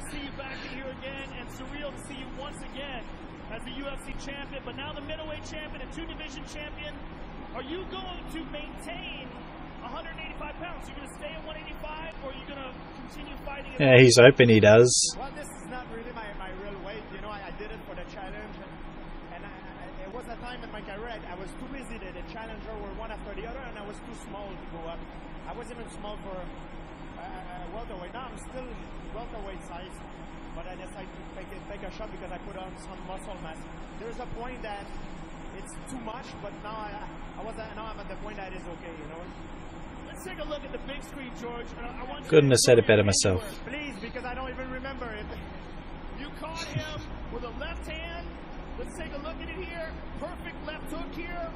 See you back in here again, and surreal to see you once again as the UFC champion, but now the middleweight champion and 2-division champion. Are you going to maintain 185 pounds? Are you going to stay at 185, or are you going to continue fighting? Yeah, he's hoping he does. Well, this is not really my real weight. You know, I did it for the challenge, and it was a time in my career I was too busy. The challenger were one after the other, and I was too small to go up. I wasn't even small for welterweight. Now I'm still welterweight size, but I decided to take a shot because I put on some muscle mass. There's a point that it's too much, but now now I'm at the point that is okay, you know. Let's take a look at the big screen, George. I want you Couldn't to have said it better myself. Please, because I don't even remember it. You caught him with a left hand. Let's take a look at it here. Perfect left hook here.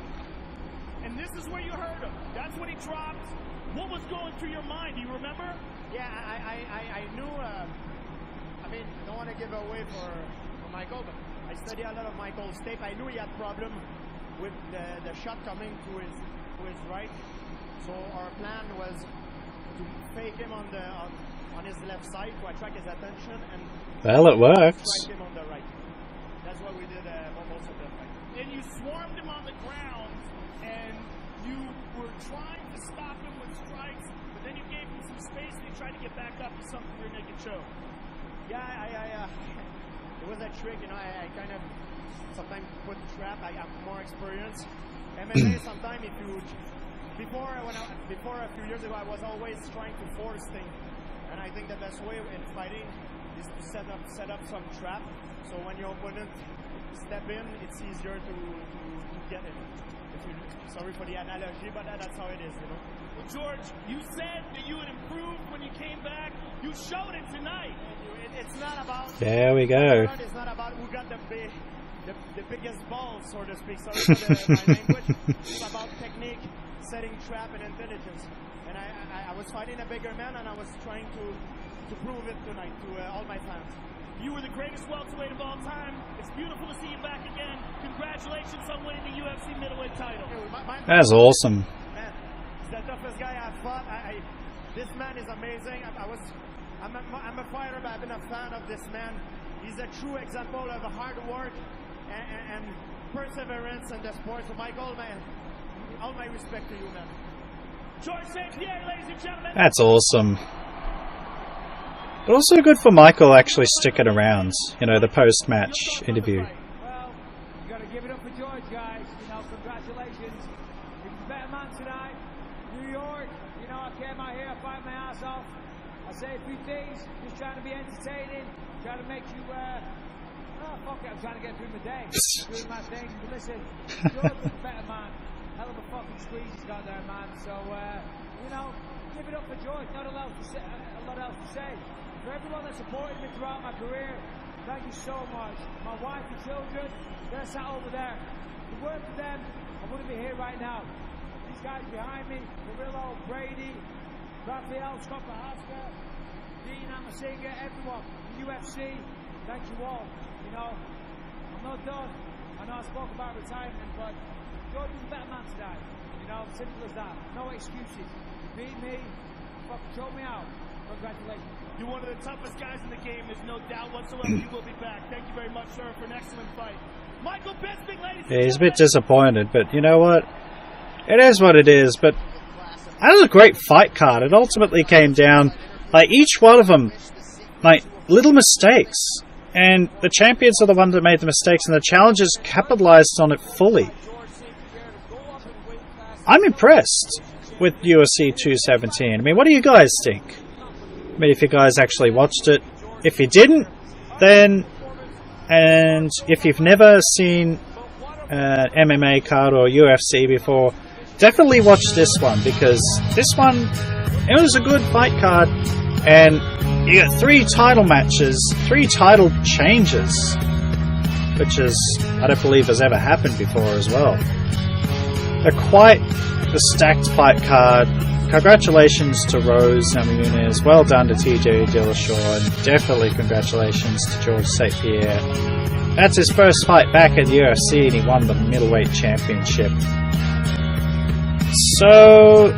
And this is where you hurt him. That's when he dropped. What was going through your mind? Do you remember? Yeah, I knew. I mean, I don't want to give away for Michael, but I studied a lot of Michael's tape. I knew he had problem with the shot coming to his right. So our plan was to fake him on his left side to attract his attention, and Well, it worked. strike him on the right. That's what we did most of the fight. And you swarmed him on the ground, and you were trying to stop him with strikes, but then you gave him some space and he tried to get back up to something rear naked choke. Yeah, it was a trick, you know. I kind of sometimes put trap. I have more experience. MMA sometimes if you before a few years ago I was always trying to force things, and I think the best way in fighting is to set up some trap. So when your opponent step in, it's easier to get it. Sorry for the analogy, but that's how it is, you know. Well, George, you said that you had improved when you came back. You showed it tonight. It's not about. There we go. It's not about who got the biggest balls, so to speak. Sorry for my language. It's about technique, setting trap, and intelligence. And I was fighting a bigger man, and I was trying to prove it tonight to all my fans. You were the greatest welterweight of all time. It's beautiful to see you back again. Congratulations on winning the UFC middleweight title. That's awesome. Man, he's the toughest guy I've fought. This man is amazing. I'm a fighter, but I've been a fan of this man. He's a true example of hard work and perseverance in the sport. So, Michael, man, all my respect to you, man. George St. Pierre, ladies and gentlemen. That's awesome. But also good for Michael actually sticking around, you know, the post-match interview. Well, you got to give it up for George, guys. You know, congratulations. He was a better man tonight. New York, you know, I came out here, I fight my ass off. I say a few things, just trying to be entertaining, trying to make you, oh, fuck it, I'm trying to get through my day. Doing my thing. But listen, George was a better man. Hell of a fucking squeeze he's got there, man. So, you know, give it up for George. Not a lot else to say. For everyone that supported me throughout my career, thank you so much. My wife and children, they're sat over there. If it weren't for them, I wouldn't be here right now. These guys behind me, Murillo, Brady, Raphael, Scott Prohaska, Dean Amasinga, everyone, the UFC, thank you all. You know, I'm not done. I know I spoke about retirement, but George was a better man today. You know, simple as that. No excuses. You beat me, fucking showed me out. Congratulations. You're one of the toughest guys in the game. There's no doubt whatsoever you will be back. Thank you very much, sir, for an excellent fight. Michael Bisping, ladies and gentlemen. Yeah, he's a bit disappointed, but you know what? It is what it is, but that was a great fight card. It ultimately came down, like, each one of them, like, little mistakes. And the champions are the ones that made the mistakes, and the challengers capitalized on it fully. I'm impressed with UFC 217. I mean, what do you guys think? I mean, if you guys actually watched it. If you didn't, then, and if you've never seen MMA card or UFC before, definitely watch this one, because this one, it was a good fight card, and you got 3 title matches, 3 title changes, which is, I don't believe has ever happened before as well. They're quite the stacked fight card. Congratulations to Rose Namajunas, well done to TJ Dillashaw, and definitely congratulations to George St. Pierre. That's his first fight back at the UFC, and he won the middleweight championship. So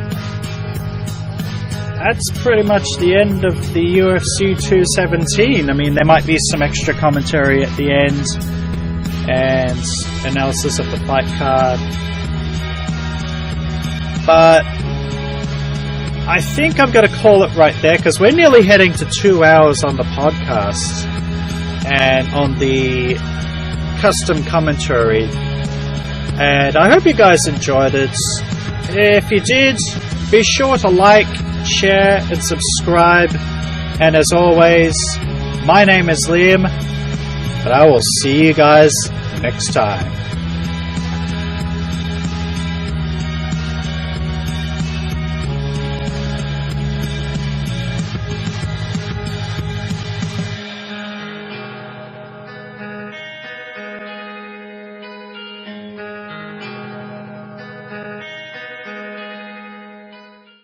that's pretty much the end of the UFC 217. I mean, there might be some extra commentary at the end and analysis of the fight card, but I think I'm going to call it right there, because we're nearly heading to 2 hours on the podcast and on the custom commentary, and I hope you guys enjoyed it. If you did, be sure to like, share and subscribe, and as always, my name is Liam, and I will see you guys next time.